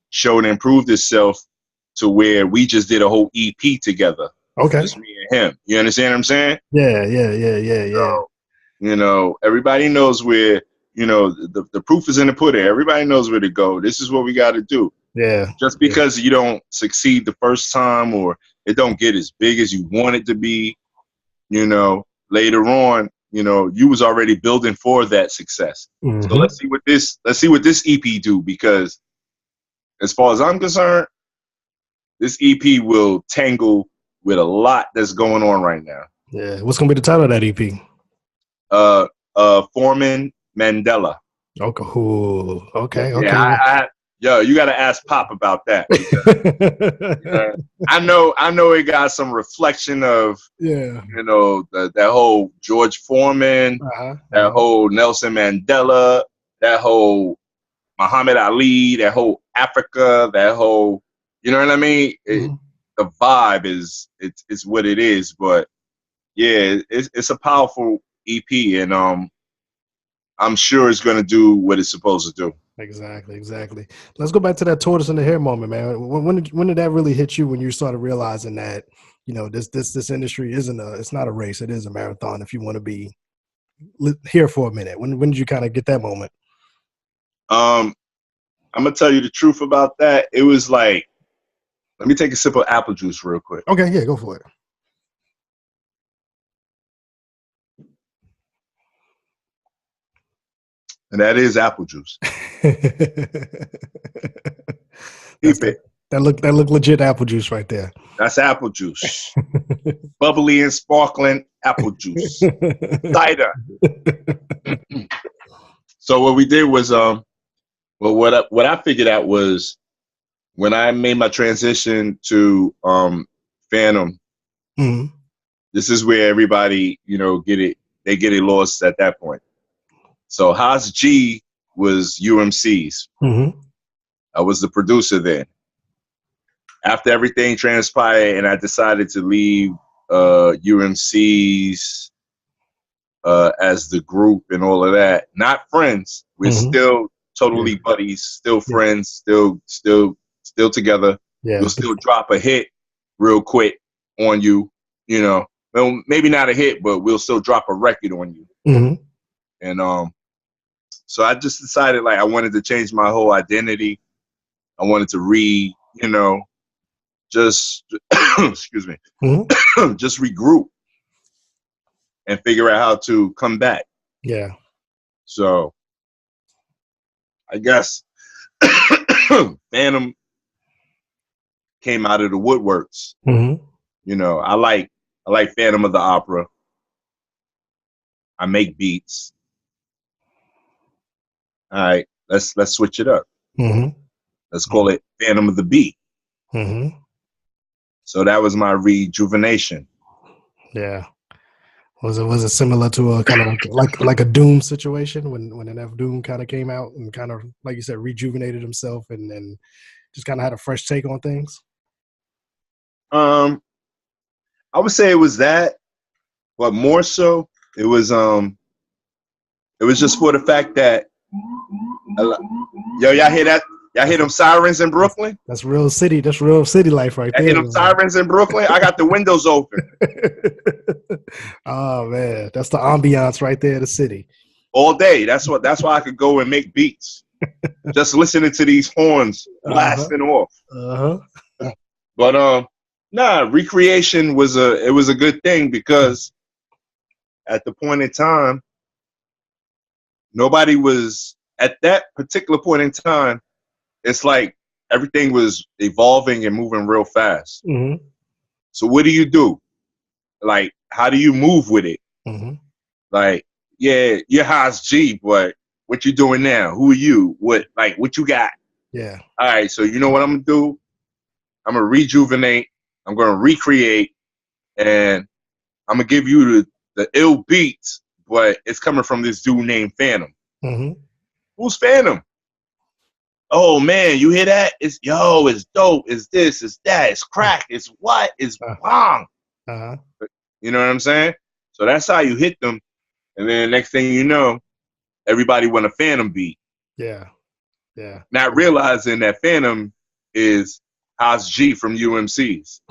showed and improved itself to where we just did a whole EP together.
Okay.
Just me and him. You understand what I'm saying?
Yeah.
So, you know, everybody knows where, you know, the proof is in the pudding. Everybody knows where to go. This is what we got to do.
Yeah.
Just because you don't succeed the first time or it don't get as big as you want it to be, you know, later on, you know, you was already building for that success.
Mm-hmm.
So let's see what this EP do, because as far as I'm concerned, this EP will tangle with a lot that's going on right now.
Yeah. What's gonna be the title of that EP?
Foreman Mandela.
Okay. Ooh, okay. Okay.
Yeah, you got to ask Pop about that. Because, I know it got some reflection of, you know, that whole George Foreman, that whole Nelson Mandela, that whole Muhammad Ali, that whole Africa, that whole, you know what I mean? The vibe is what it is, but yeah, it's a powerful EP, and I'm sure it's gonna do what it's supposed to do.
Exactly. Let's go back to that tortoise in the hair moment, man. When did that really hit you? When you started realizing that, you know, this industry it's not a race, it is a marathon. If you want to be here for a minute, when did you kind of get that moment?
I'm gonna tell you the truth about that. It was like, let me take a sip of apple juice real quick.
Okay, yeah, go for it.
And that is apple juice.
That look legit apple juice right there.
That's apple juice. Bubbly and sparkling apple juice. Cider. So what we did was what I figured out was when I made my transition to Fantom,
mm-hmm.
this is where everybody, you know, they get it lost at that point. So Haas G was UMC's.
Mm-hmm.
I was the producer then. After everything transpired and I decided to leave UMC's as the group and all of that, not friends. We're still totally buddies, still friends, still together.
Yeah.
We'll still drop a hit real quick on you, you know. Well, maybe not a hit, but we'll still drop a record on you.
Mm-hmm.
And so I just decided, like, I wanted to change my whole identity. I wanted to just excuse me, just regroup and figure out how to come back.
Yeah.
So I guess Fantom came out of the woodworks.
Mm-hmm.
You know, I like Fantom of the Opera. I make beats. All right, let's switch it up.
Mm-hmm.
Let's call it Fantom of the Beat.
Mm-hmm.
So that was my rejuvenation.
Yeah. Was it similar to a kind of like a Doom situation when NF Doom kind of came out and kind of, like you said, rejuvenated himself and just kind of had a fresh take on things?
I would say it was that, but more so it was just for the fact that, yo, y'all hear that? Y'all hear them sirens in Brooklyn?
That's real city. That's real city life right
Y'all
there.
hear them sirens in Brooklyn? I got the windows open.
Oh man, that's the ambiance right there in the city.
All day. That's why I could go and make beats. Just listening to these horns blasting off. But recreation was a good thing because at the point in time, nobody was at that particular point in time. It's like everything was evolving and moving real fast.
Mm-hmm.
So what do you do? Like, how do you move with it?
Mm-hmm.
Like, yeah, you're Haas G, but what you doing now? Who are you? What you got?
Yeah.
All right, so you know what I'm gonna do? I'm gonna rejuvenate. I'm gonna recreate, and I'm gonna give you the ill beats, but it's coming from this dude named Fantom.
Mm-hmm.
Who's Fantom? Oh man, you hear that? It's dope. It's this, it's that, it's crack, it's what? It's bong. You know what I'm saying? So that's how you hit them, and then the next thing you know, everybody want a Fantom beat.
Yeah.
Not realizing that Fantom is Haas G from UMC's.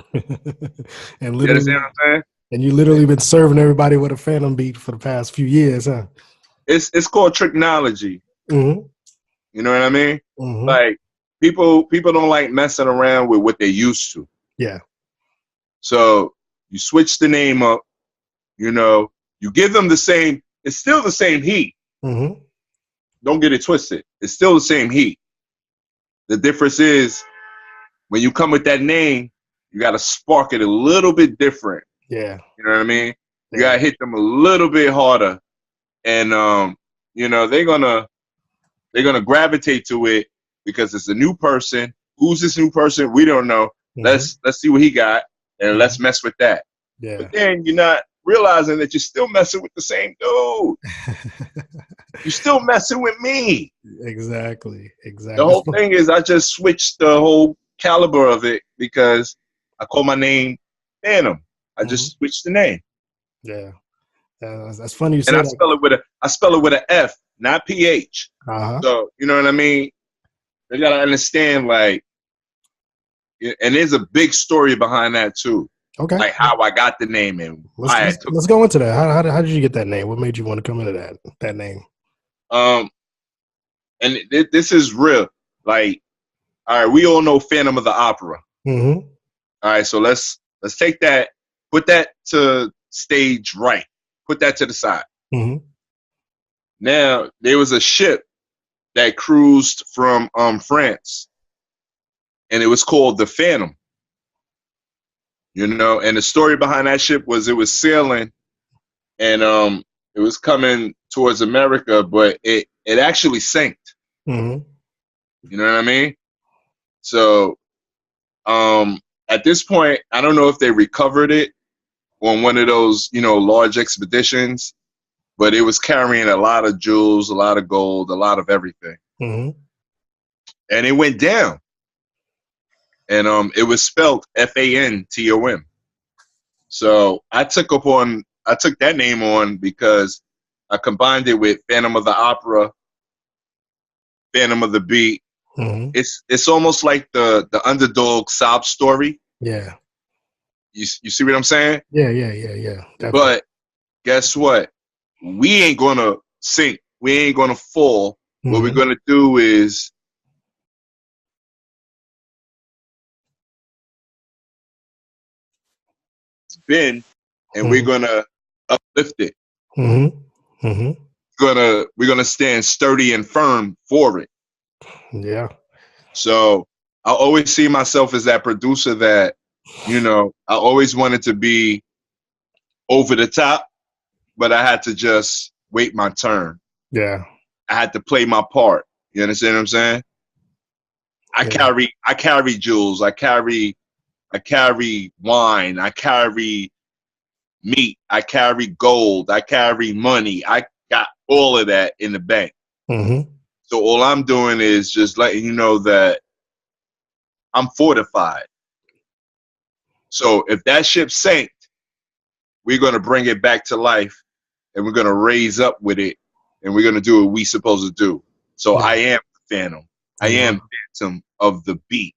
And
You understand what I'm saying?
And you literally been serving everybody with a Fantom beat for the past few years, huh?
It's called technology.
Mm-hmm.
You know what I mean?
Mm-hmm.
Like people don't like messing around with what they used to.
Yeah.
So you switch the name up. You know, you give them the same. It's still the same heat.
Mm-hmm.
Don't get it twisted. It's still the same heat. The difference is when you come with that name, you got to spark it a little bit different.
Yeah.
You know what I mean? You got to hit them a little bit harder, and you know they're gonna gravitate to it because it's a new person. Who's this new person? We don't know.
Mm-hmm.
Let's see what he got, and let's mess with that.
Yeah.
But then you're not realizing that you're still messing with the same dude. You're still messing with me.
Exactly.
The whole thing is I just switched the whole caliber of it because I call my name Fantom. I just switched the name.
Yeah. That's funny you say
and
that.
I spell it with an F, not PH.
Uh-huh.
So you know what I mean? They gotta understand, like, and there's a big story behind that too.
Okay.
Like how I got the name and why I took
let's go into that. How did you get that name? What made you want to come into that name?
And this is real. Like, all right, we all know Phantom of the Opera.
Mm-hmm.
All right, so let's take that, put that to stage right, put that to the side.
Mm-hmm.
Now there was a ship that cruised from France, and it was called the Phantom. You know, and the story behind that ship was it was sailing, and it was coming towards America, but it actually sank.
Mm-hmm.
You know what I mean? So at this point, I don't know if they recovered it on one of those, you know, large expeditions, but it was carrying a lot of jewels, a lot of gold, a lot of everything.
Mm-hmm.
And it went down. And it was spelled Fantom. So I took that name on because I combined it with Fantom of the Opera, Fantom of the Beat.
Mm-hmm.
It's almost like the underdog sob story.
Yeah.
You see what I'm saying?
Yeah. Definitely.
But guess what? We ain't gonna sink. We ain't gonna fall. Mm-hmm. What we're gonna do is spin, and we're gonna uplift it.
Mm-hmm. Mm-hmm.
We're gonna stand sturdy and firm for it.
Yeah.
So I always see myself as that producer that, you know, I always wanted to be over the top, but I had to just wait my turn.
Yeah.
I had to play my part. You understand what I'm saying? I carry jewels. I carry wine. I carry meat. I carry gold. I carry money. I got all of that in the bank.
Mm-hmm.
So all I'm doing is just letting you know that I'm fortified. So if that ship sank, we're going to bring it back to life, and we're going to raise up with it, and we're going to do what we supposed to do. So I am the Phantom. I am Fantom of the Beat.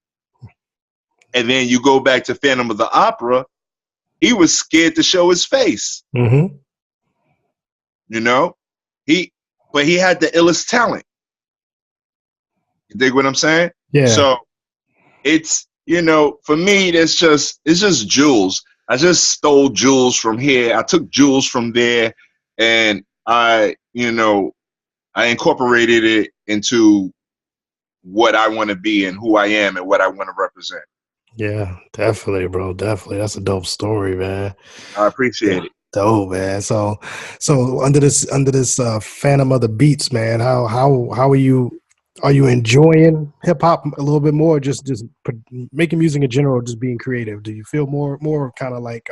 And then you go back to Phantom of the Opera, he was scared to show his face.
Mm-hmm.
You know? But he had the illest talent. You dig what I'm saying?
Yeah.
So it's, you know, for me, it's just jewels. I just stole jewels from here. I took jewels from there, and I incorporated it into what I want to be and who I am and what I want to represent.
Yeah, definitely, bro. Definitely. That's a dope story, man.
I appreciate it.
Dope, man. So under this Fantom of the Beats, man, how are you enjoying hip hop a little bit more? Just making music in general, just being creative. Do you feel more kind of like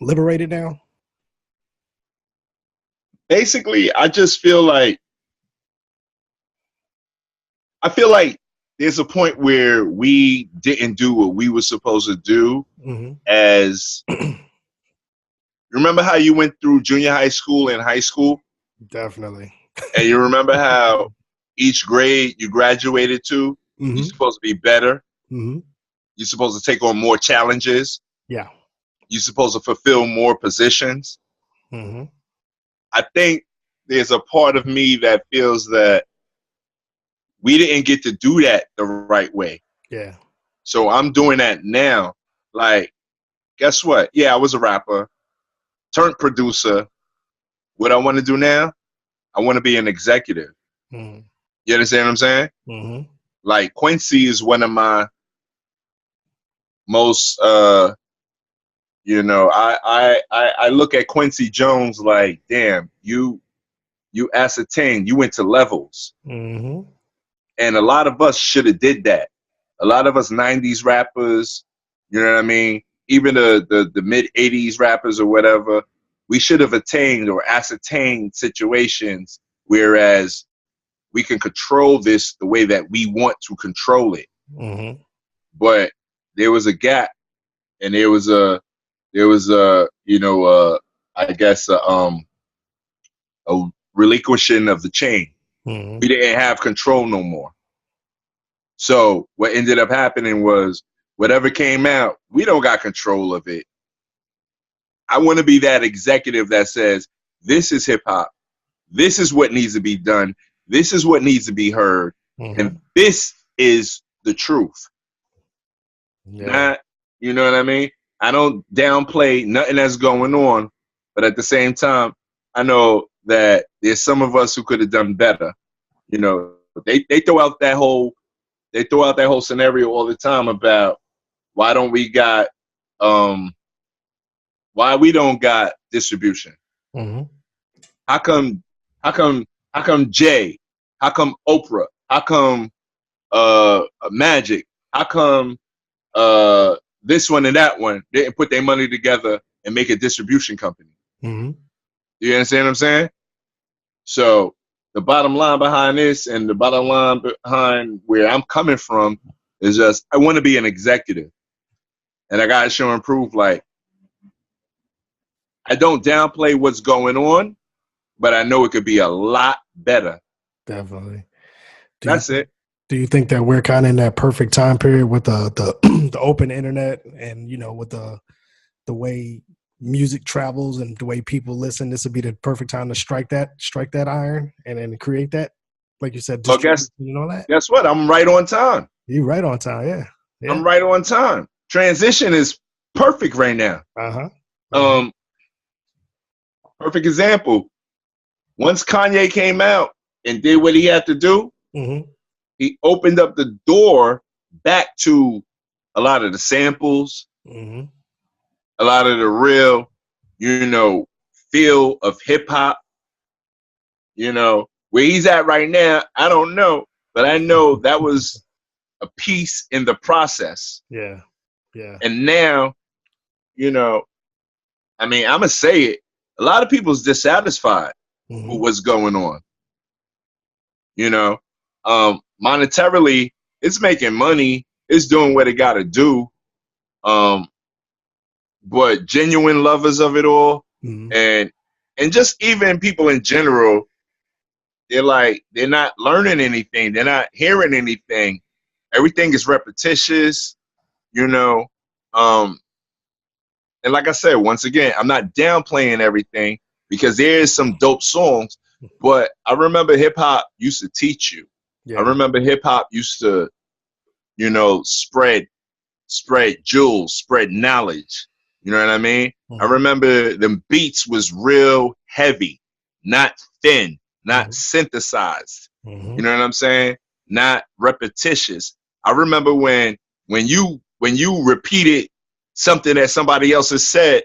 liberated now?
Basically, I just feel like there's a point where we didn't do what we were supposed to do.
Mm-hmm.
As remember how you went through junior high school and high school?
Definitely.
And you remember how each grade you graduated to,
mm-hmm.
you're supposed to be better.
Mm-hmm.
You're supposed to take on more challenges.
Yeah.
You're supposed to fulfill more positions.
Mm-hmm.
I think there's a part of me that feels that we didn't get to do that the right way.
Yeah.
So I'm doing that now. Like, guess what? Yeah, I was a rapper, turned producer. What I want to do now, I want to be an executive.
Mm-hmm.
You understand what I'm saying?
Mm-hmm.
Like, Quincy is one of my most, I look at Quincy Jones like, damn, you ascertained, you went to levels.
Mm-hmm.
And a lot of us should have did that. A lot of us 90s rappers, you know what I mean? Even the mid 80s rappers or whatever, we should have attained or ascertained situations, whereas we can control this the way that we want to control it.
Mm-hmm.
But there was a gap, and there was a relinquishing of the chain.
Mm-hmm.
We didn't have control no more. So what ended up happening was whatever came out, we don't got control of it. I want to be that executive that says, this is hip hop. This is what needs to be done. This is what needs to be heard.
Mm-hmm.
And this is the truth.
Yeah.
Not, you know what I mean? I don't downplay nothing that's going on, but at the same time, I know that there's some of us who could have done better. You know, they throw out that whole scenario all the time about why we don't got distribution.
Mm-hmm.
How come Jay? How come Oprah? How come Magic? How come this one and that one didn't put their money together and make a distribution company?
Mm-hmm.
You understand what I'm saying? So the bottom line behind this and the bottom line behind where I'm coming from is just I want to be an executive. And I got to show and prove, like, I don't downplay what's going on, but I know it could be a lot better.
Definitely.
That's it.
Do you think that we're kind of in that perfect time period with the open internet and, you know, with the way music travels and the way people listen, this would be the perfect time to strike that iron and then create that, like you said,
guess what? I'm right on time.
You're right on time, yeah.
I'm right on time. Transition is perfect right now.
Uh-huh.
Perfect example. Once Kanye came out and did what he had to do,
mm-hmm.
he opened up the door back to a lot of the samples,
mm-hmm.
a lot of the real, feel of hip hop. Where he's at right now, I don't know, but I know that was a piece in the process.
Yeah. Yeah.
And now, I'm going to say it. A lot of people's dissatisfied
mm-hmm.
with what's going on. Monetarily, it's making money. It's doing what it got to do. But genuine lovers of it all,
mm-hmm.
and just even people in general, they're not learning anything. They're not hearing anything. Everything is repetitious, you know. And like I said, once again, I'm not downplaying everything because there is some dope songs, but I remember hip hop used to teach you. Yeah. I remember hip hop used to, you know, spread jewels, spread knowledge. You know what I mean? I remember them beats was real heavy, not thin, not synthesized. You know what I'm saying? Not repetitious. I remember when you repeated something that somebody else has said,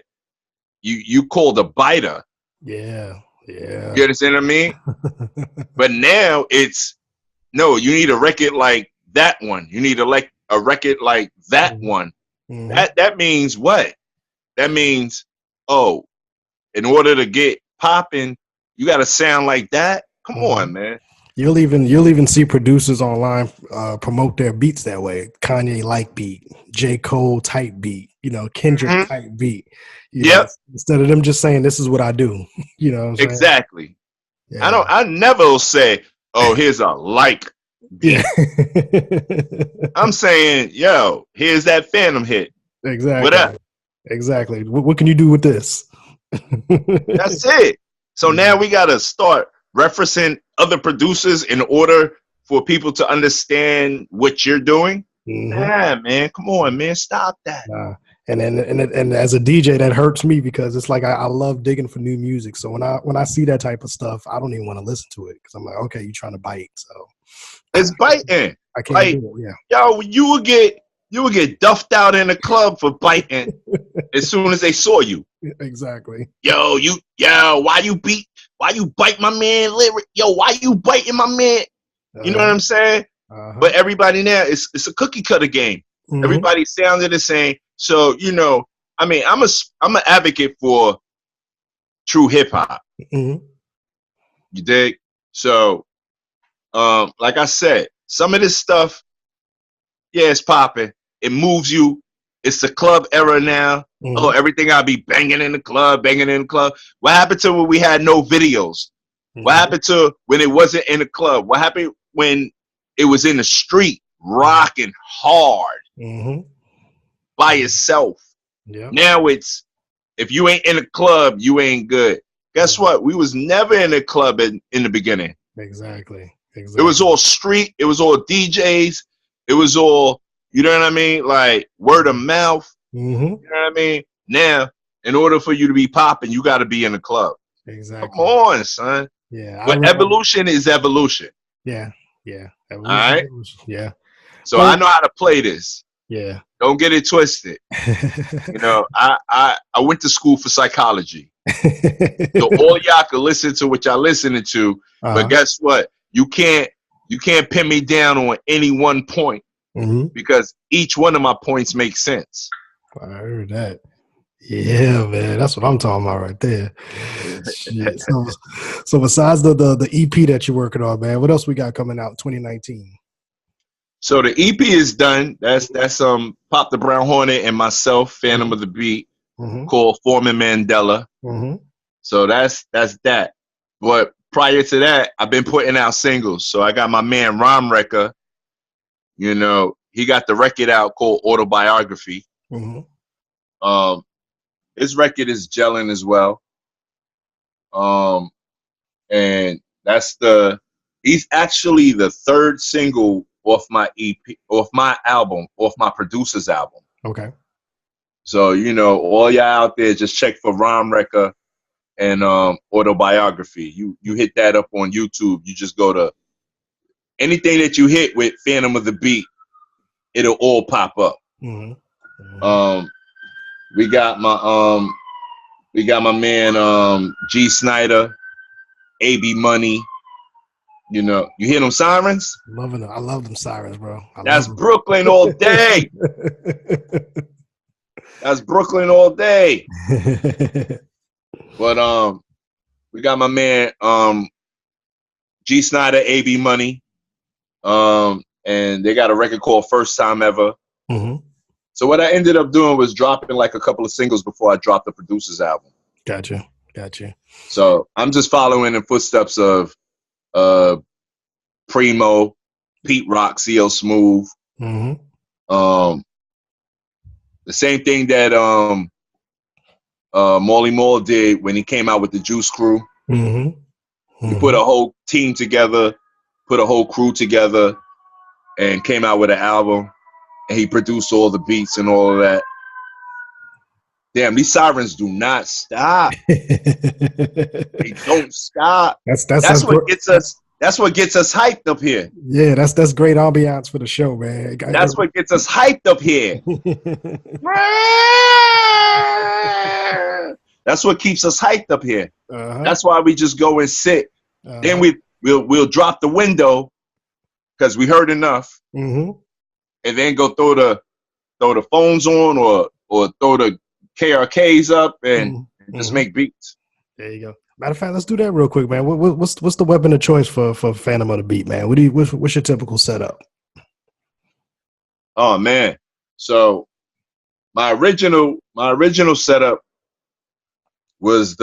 you called a biter.
Yeah.
You understand what I mean? But now it's no, you need a record like that one. You need a record like that one. That means what? That means, oh, in order to get popping, you got to sound like that. Come on, man.
You'll even see producers online promote their beats that way. Kanye like beat, J. Cole type beat, you know, Kendrick type beat. Know, instead of them just saying this is what I do. You know what I'm saying?
Exactly. Yeah. I never say, oh, here's a like beat. I'm saying, yo, here's that Fantom hit.
Exactly.
What up?
Exactly. What can you do with this?
That's it. So now we got to start referencing other producers in order for people to understand what you're doing. Yeah, man. Come on, man. Stop that.
And as a DJ, that hurts me because it's like I love digging for new music. So when I see that type of stuff, I don't even want to listen to it because I'm like, okay, you're trying to bite. So
it's biting.
I can't do it. Yeah.
Yo, you would get duffed out in the club for biting as soon as they saw you.
Exactly.
Yo, why you bite my man lyric? Yo, why you biting my man? You know what I'm saying? But everybody now, it's a cookie cutter game. Everybody sounded the same. So, you know, I mean, I'm an advocate for true hip hop. You dig? So, like I said, some of this stuff, yeah, it's popping. It moves you. It's the club era now. Oh, everything I'll be banging in the club. What happened to when we had no videos? What happened to when it wasn't in the club? What happened when it was in the street, rocking hard by yourself? Now it's, if you ain't in the club, you ain't good. Guess what? We was never in the club in the beginning.
Exactly.
It was all street. It was all DJs. It was all, you know what I mean? Like word of mouth. You know what I mean? Now, in order for you to be popping, you got to be in the club.
Exactly.
Come on, son.
Yeah.
But evolution is evolution.
Yeah. Yeah.
All right.
Yeah.
So I know how to play this.
Yeah.
Don't get it twisted. You know, I went to school for psychology. So all y'all can listen to what y'all listening to, but guess what? You can't pin me down on any one point because each one of my points makes sense.
I heard that. Yeah, man, that's what I'm talking about right there. Shit. So besides the EP that you're working on, man, what else we got coming out in 2019?
So the EP is done. That's Pop the Brown Hornet and myself, Fantom of the Beat, called Foreman Mandela. So that's that. But prior to that, I've been putting out singles. So I got my man Rhymrcka. You know, he got the record out called Autobiography. His record is gelling as well. And he's actually the third single off my EP, off my album, off my producer's album.
Okay.
So, you know, all y'all out there, just check for Rhymrcka and Autobiography. You hit that up on YouTube. You just go to anything that you hit with Fantom of the Beat, it'll all pop up. We got my man G Snyder, AB Money. You know, you hear them sirens?
I love them sirens, bro.
That's Brooklyn all day. That's Brooklyn all day. But we got my man G Snyder, AB Money. And they got a record called First Time Ever. So what I ended up doing was dropping like a couple of singles before I dropped the producer's album.
Gotcha.
So I'm just following in footsteps of Primo, Pete Rock, CL Smooth.
Mm-hmm.
The same thing that Molly Moore did when he came out with the Juice Crew.
Mm-hmm.
He put a whole team together, put a whole crew together, and came out with an album. And he produced all the beats and all of that. Damn, these sirens do not stop. They don't stop. That's what gets us. That's what gets us hyped up here.
Yeah, that's great ambiance for the show, man.
That's what gets us hyped up here. That's what keeps us hyped up here. That's why we just go and sit. Then we'll drop the window because we heard enough, and then go throw the phones on or throw the KRKs up and just make beats.
There you go. Matter of fact, let's do that real quick, man. What's the weapon of choice for Fantom of the Beat, man? What's your typical setup?
Oh man, so my original setup was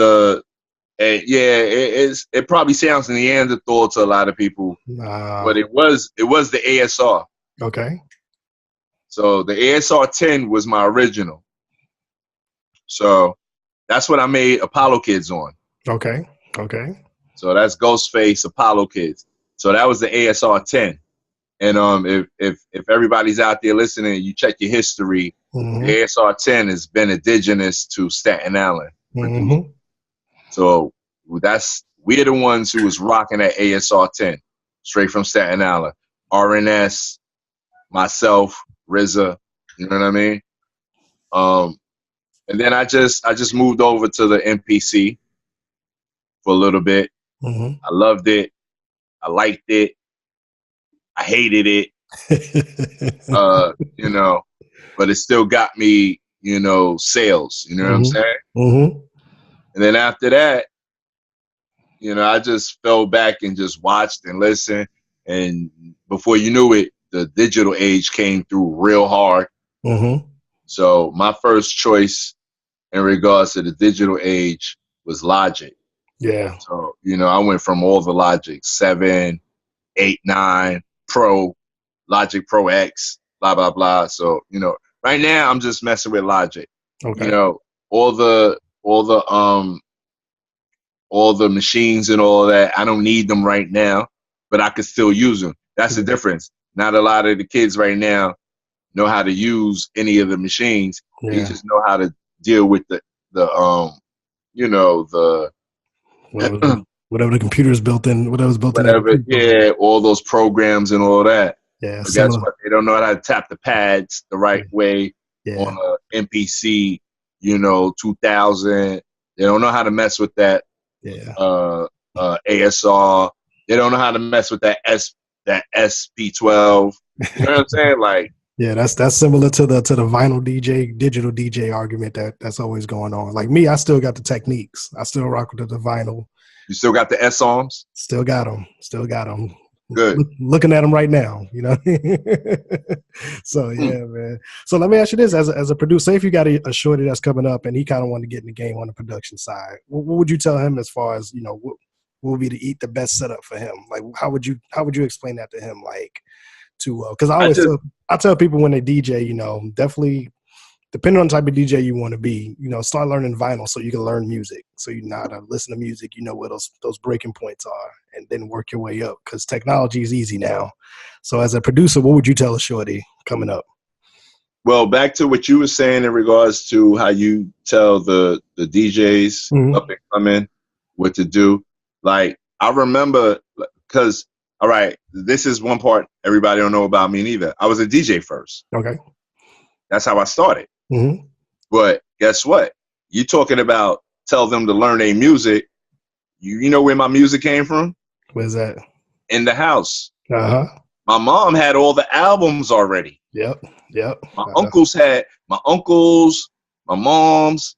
it probably sounds Neanderthal to a lot of people, but it was the ASR.
Okay.
So the ASR 10 was my original. So that's what I made Apollo Kids on.
Okay.
So that's Ghostface Apollo Kids. So that was the ASR 10. And if everybody's out there listening, you check your history. The ASR 10 has been indigenous to Staten Island. So we're the ones who was rocking that ASR 10 straight from Staten Island. RNS, myself, RZA, you know what I mean? And then I just moved over to the MPC for a little bit. I loved it. I liked it. I hated it. But it still got me, sales. You know what I'm saying? And then after that, I just fell back and just watched and listened. And before you knew it, the digital age came through real hard. So my first choice in regards to the digital age was Logic.
Yeah.
So, I went from all the Logic, 7, 8, 9, Pro, Logic Pro X, blah, blah, blah. So, right now I'm just messing with Logic.
Okay.
All the machines and all that, I don't need them right now, but I could still use them. That's the difference. Not a lot of the kids right now know how to use any of the machines.
Yeah.
They just know how to deal with
whatever the computer's built in, whatever's built in.
Yeah, all those programs and all that.
Yeah.
But guess what? They don't know how to tap the pads the right way on a MPC, 2000. They don't know how to mess with that.
Yeah.
ASR. They don't know how to mess with that SP12. You know what I'm saying? Like,
yeah, that's similar to the vinyl DJ, digital DJ argument that's always going on. Like me, I still got the techniques. I still rock with the vinyl.
You still got the S arms?
Still got them.
Good.
Looking at them right now, So yeah, man. So let me ask you this: as a producer, if you got a shorty that's coming up and he kind of wanted to get in the game on the production side, what would you tell him as far as what would be the best setup for him? Like, how would you explain that to him? Like, because I tell people when they DJ, definitely depending on the type of DJ you want to be, start learning vinyl so you can learn music. So you know how to listen to music, where those breaking points are, and then work your way up. Because technology is easy now. So as a producer, what would you tell a shorty coming up?
Well, back to what you were saying in regards to how you tell the DJs up and coming what to do. Like, I remember, because, all right, this is one part everybody don't know about me neither. I was a DJ first.
Okay.
That's how I started. But guess what? You talking about tell them to learn their music. You know where my music came from?
Where's that?
In the house.
My
mom had all the albums already.
Yep.
My uncles, my moms,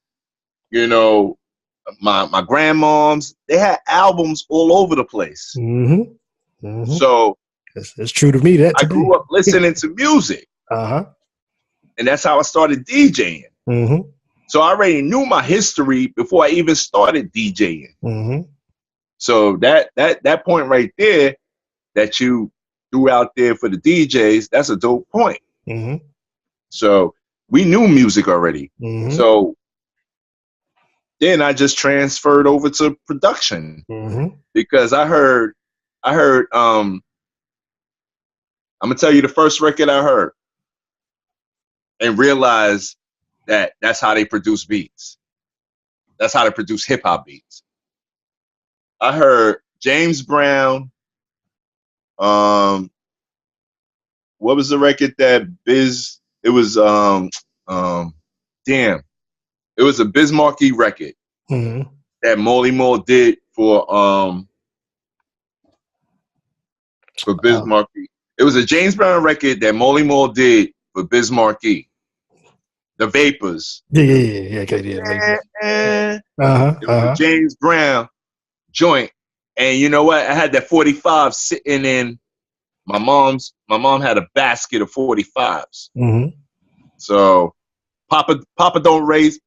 my grandmoms, they had albums all over the place. So
it's true to me that
I grew up listening to music. And that's how I started DJing. So I already knew my history before I even started DJing. So that point right there that you threw out there for the DJs, that's a dope point.
Mm-hmm.
So we knew music already.
Mm-hmm.
So then I just transferred over to production because I heard I'm gonna tell you the first record I heard and realized that that's how they produce beats. That's how they produce hip hop beats. I heard James Brown. What was the record that Biz? It was it was a Biz Markie record that Molly Moore did for Biz Markie. It was a James Brown record that Molly Moore did for Biz Markie. The Vapors.
Yeah.
It was a James Brown joint. And you know what? I had that 45 sitting in my mom had a basket of 45s.
Mm-hmm.
So Papa don't raise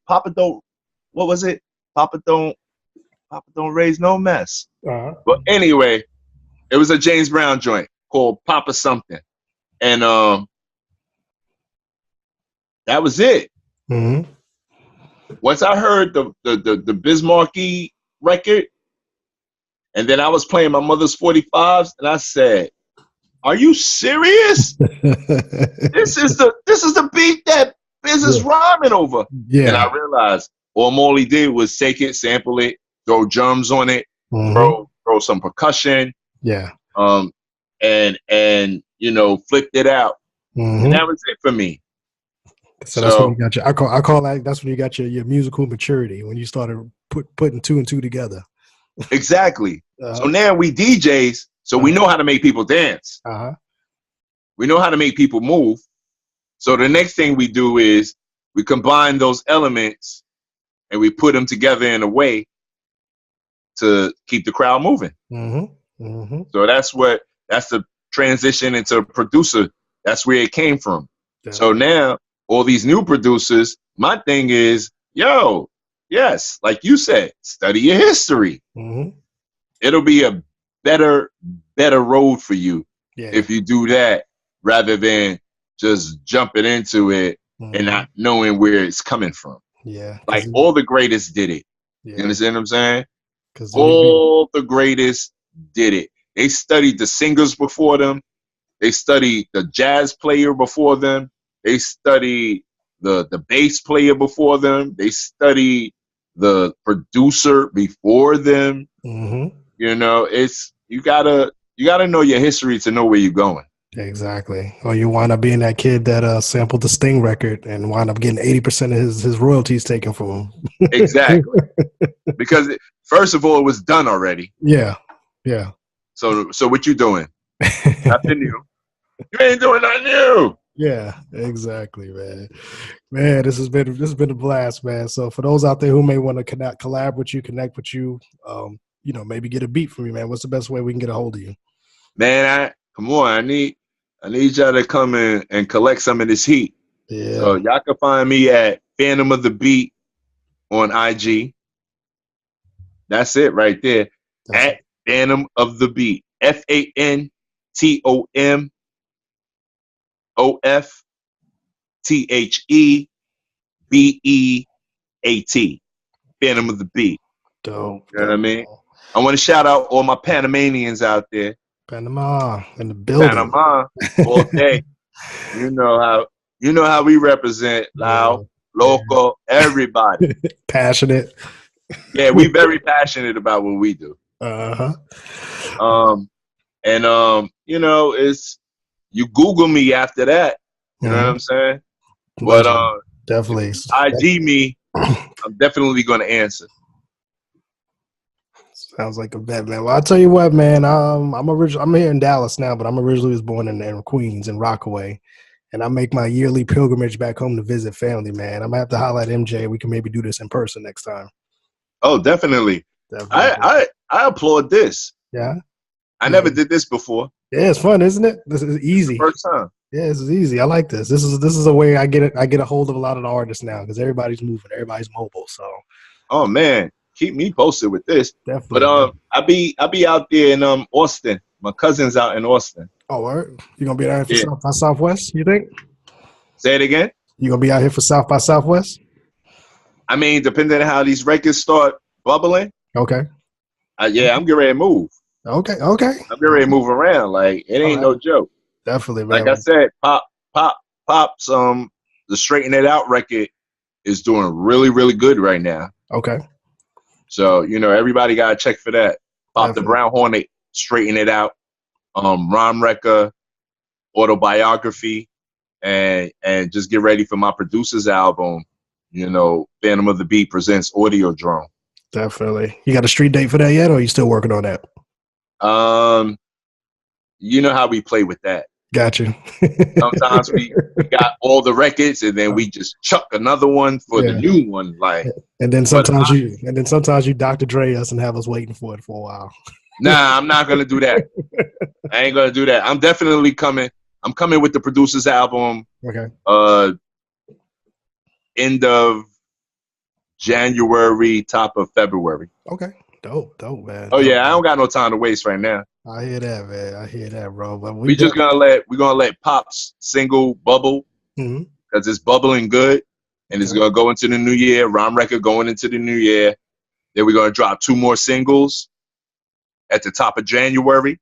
no mess. But anyway, it was a James Brown joint called Papa something. And that was it.
Mm-hmm.
Once I heard the Biz Markie record, and then I was playing my mother's 45s, and I said, "Are you serious? This is the beat that Biz is rhyming over."
Yeah.
And I realized all Molly did was take it, sample it, throw drums on it, throw some percussion,
yeah,
and you know, flipped it out, and that was it for me.
So that's when you got your. I call that. That's when you got your musical maturity, when you started putting two and two together.
Exactly. So now we DJs, so we know how to make people dance. We know how to make people move. So the next thing we do is we combine those elements and we put them together in a way to keep the crowd moving. So that's the transition into a producer. That's where it came from. So now all these new producers, my thing is, yes, like you said, study your history. It'll be a better road for you if you do that rather than just jumping into it and not knowing where it's coming from.
Yeah.
Like all the greatest did it. You understand what I'm saying? All the greatest did it. They studied the singers before them. They studied the jazz player before them. They studied the bass player before them. They studied the producer before them. You know, it's you gotta know your history to know where you're going.
Exactly. Or you wind up being that kid that sampled the Sting record and wind up getting 80% of his royalties taken from him.
Exactly. Because first of all, it was done already.
Yeah.
So what you doing? Nothing new. You ain't doing nothing new.
Yeah, exactly, man. Man, this has been a blast, man. So for those out there who may want to collab with you, connect with you, you know, maybe get a beat from you, man. What's the best way we can get a hold of you?
Man, come on. I need y'all to come in and collect some of this heat.
Yeah.
So y'all can find me at Fantom Of The Beat on IG. That's it right there. At Fantom Of The Beat. FANTOMOFTHEBEAT. Fantom Of The Beat.
Dope.
You know what I mean? I want to shout out all my Panamanians out there.
Panama in the building.
Panama all day. You know how we represent loud, local, everybody.
Passionate.
Yeah, we very passionate about what we do. You know, it's you Google me after that. You know what I'm saying? But
definitely
IG me, I'm definitely gonna answer.
Sounds like a bet, man. Well, I'll tell you what, man. I'm here in Dallas now, but I'm originally was born in Queens, in Rockaway. And I make my yearly pilgrimage back home to visit family, man. I'm going to have to holler at MJ. We can maybe do this in person next time.
Oh, definitely. I applaud this.
Yeah?
I never did this before.
Yeah, it's fun, isn't it? This is easy.
First time.
Yeah, this is easy. I like this. This is a way I get a hold of a lot of the artists now because everybody's moving. Everybody's mobile, so.
Oh, man. keep me posted with this.
Definitely.
But I be out there in Austin. My cousin's out in Austin.
Oh, word. You gonna be out here for South by Southwest? You think?
Say it again.
You gonna be out here for South by Southwest?
I mean, depending on how these records start bubbling.
Okay.
Yeah, I'm getting ready to move.
Okay.
I'm getting ready to move around. Like it ain't no joke.
Definitely, man.
Like I said, Pop's the Straighten It Out record is doing really, really good right now.
Okay.
So, everybody got to check for that. Pop the Brown Hornet, Straighten It Out, Rhymrcka Autobiography, and just get ready for my producer's album, Fantom of the Beat presents Audio Drone.
Definitely. You got a street date for that yet, or are you still working on that?
You know how we play with that.
Got you.
Sometimes we got all the records and then we just chuck another one for the new one. Like,
and then sometimes you Dr. Dre us and have us waiting for it for a while.
Nah, I'm not gonna do that. I ain't gonna do that. I'm definitely coming. I'm coming with the producer's album.
Okay.
End of January, top of February.
Okay. Dope, man.
Oh yeah, I don't got no time to waste right now.
I hear that, man. I hear that, bro. But
we're gonna let Pop's single bubble because it's bubbling good, and it's gonna go into the new year. Rhymrcka going into the new year. Then we're gonna drop 2 more singles at the top of January,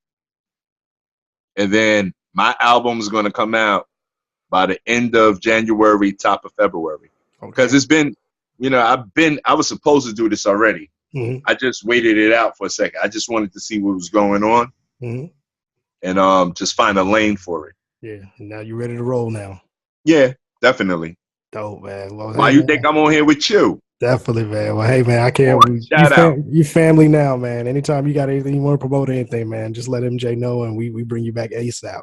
and then my album is gonna come out by the end of January, top of February. Because it's been, I was supposed to do this already. I just waited it out for a second. I just wanted to see what was going on and just find a lane for it.
Yeah, now you're ready to roll now.
Yeah, definitely.
Dope, man. Well,
why you think I'm on here with you?
Definitely, man. Well, hey, man, I can't. You family now, man. Anytime you got anything you want to promote, anything, man, just let MJ know, and we bring you back ASAP.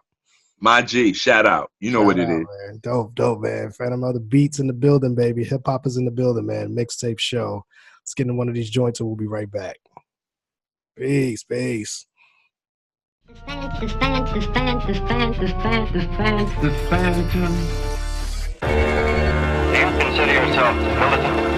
My G, shout out. You know what it is.
Man.
Dope, man. Fantom of the Beats in the building, baby. Hip hop is in the building, man. Mixtape show. Let's get into one of these joints and we'll be right back. Peace.
Consider yourself militant.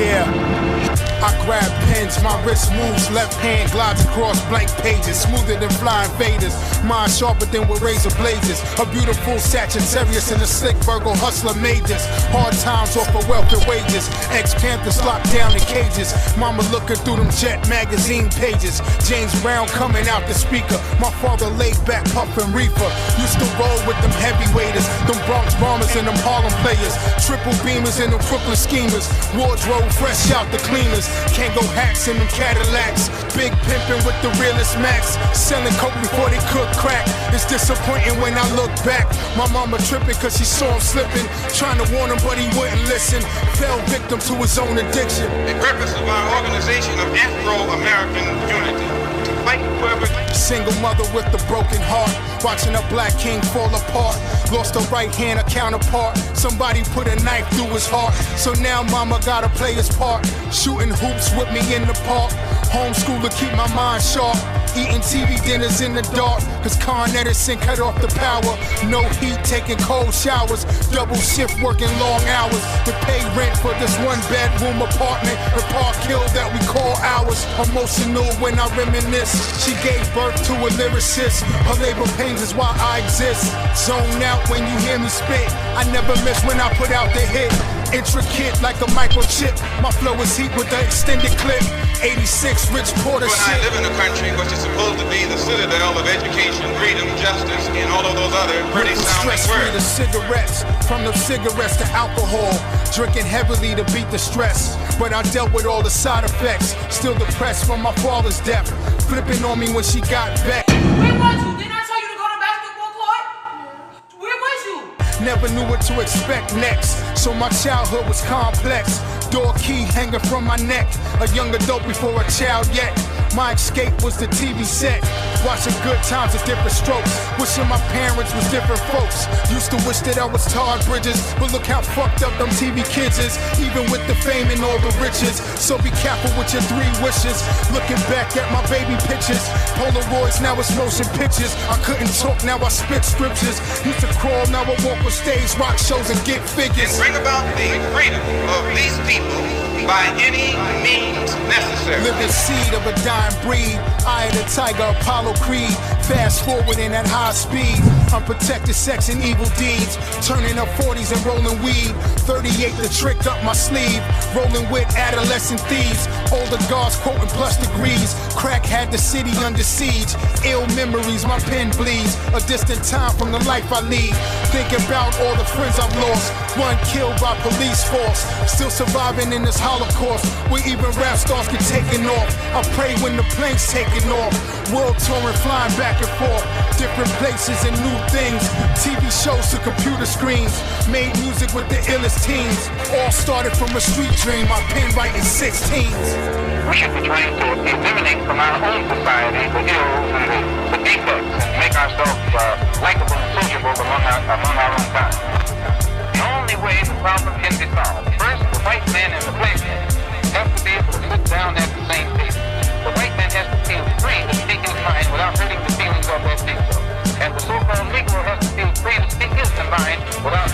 Yeah. I grab pens, my wrist moves, left hand glides across blank pages, smoother than flying Vaders, mind sharper than with razor blazes. A beautiful Sagittarius and a slick Virgo hustler made this. Hard times off of wealth and wages. Ex-Panthers locked down in cages. Mama looking through them Jet magazine pages. James Brown coming out the speaker. My father laid back puffin' reefer. Used to roll with them heavyweighters, them Bronx bombers and them Harlem players. Triple beamers and them Brooklyn schemers. Wardrobe fresh out the cleaners. Kango hats in them Cadillacs. Big pimpin' with the realest max. Selling coke before they cook crack. It's disappointing when I look back. My mama tripping cause she saw him slipping. Trying to warn him but he wouldn't listen. Fell victim to his own addiction.
The purpose of our organization of Afro-American unity. To fight whoever.
Single mother with a broken heart. Watching a black king fall apart. Lost a right hand, a counterpart. Somebody put a knife through his heart. So now mama gotta play his part. Shooting hoops with me in the park. Homeschool to keep my mind sharp. Eating TV dinners in the dark. Cause Con Edison cut off the power. No heat, taking cold showers. Double shift working long hours. To pay rent for this 1-bedroom apartment. The park hill that we call ours. Emotional when I reminisce. She gave birth to a lyricist. Her labor pains is why I exist. Zone out when you hear me spit. I never miss when I put out the hit. Intricate like a microchip. My flow is heat with the extended clip. 86 Rich Porter
when
shit.
I live in a country which is supposed to be the citadel of education, freedom, justice, and all of those other pretty sounding
Stress-free
words.
to cigarettes, from the cigarettes to alcohol, drinking heavily to beat the stress. But I dealt with all the side effects, still depressed from my father's death, flipping on me when she got back.
Where was you? Didn't I tell you to go to basketball court? Where was you?
Never knew what to expect next, so my childhood was complex. Door key hanging from my neck, a young adult before a child yet. My escape was the TV set, watching Good Times at different strokes. Wishing my parents was different folks. Used to wish that I was Todd Bridges, but look how fucked up them TV kids is, even with the fame and all the riches. So be careful with your 3 wishes. Looking back at my baby pictures, Polaroids, now it's motion pictures. I couldn't talk, now I spit scriptures. Used to crawl, now I walk on stage, rock shows and get figures.
And bring about the freedom of these people by any means necessary.
Living seed of a dying breed. Eye of the tiger, Apollo Creed. Fast forwarding at high speed. Unprotected sex and evil deeds. Turning up 40s and rolling weed. 38 the trick up my sleeve. Rolling with adolescent thieves. Older guards quoting plus degrees. Crack had the city under siege. Ill memories, my pen bleeds. A distant time from the life I lead. Think about all the friends I've lost. One killed by police force. Still surviving in this Holocaust. Where even rap stars get taken off. I pray when the plane's taking off. World touring, flying back and forth. Different places and new things. TV shows to computer screens. Made music with the illest teams. All started from a street dream. My pen writing 16s.
We should be trying to eliminate from our own society the ills and the defects and make ourselves likable and sociable among our own kind. The only way the problem can be solved, first, the white man and the black man have to be able to sit down at the same table. The white man has to feel free to speak his mind without hurting the feelings of that Negro. And the so-called Negro has to feel free to speak his mind without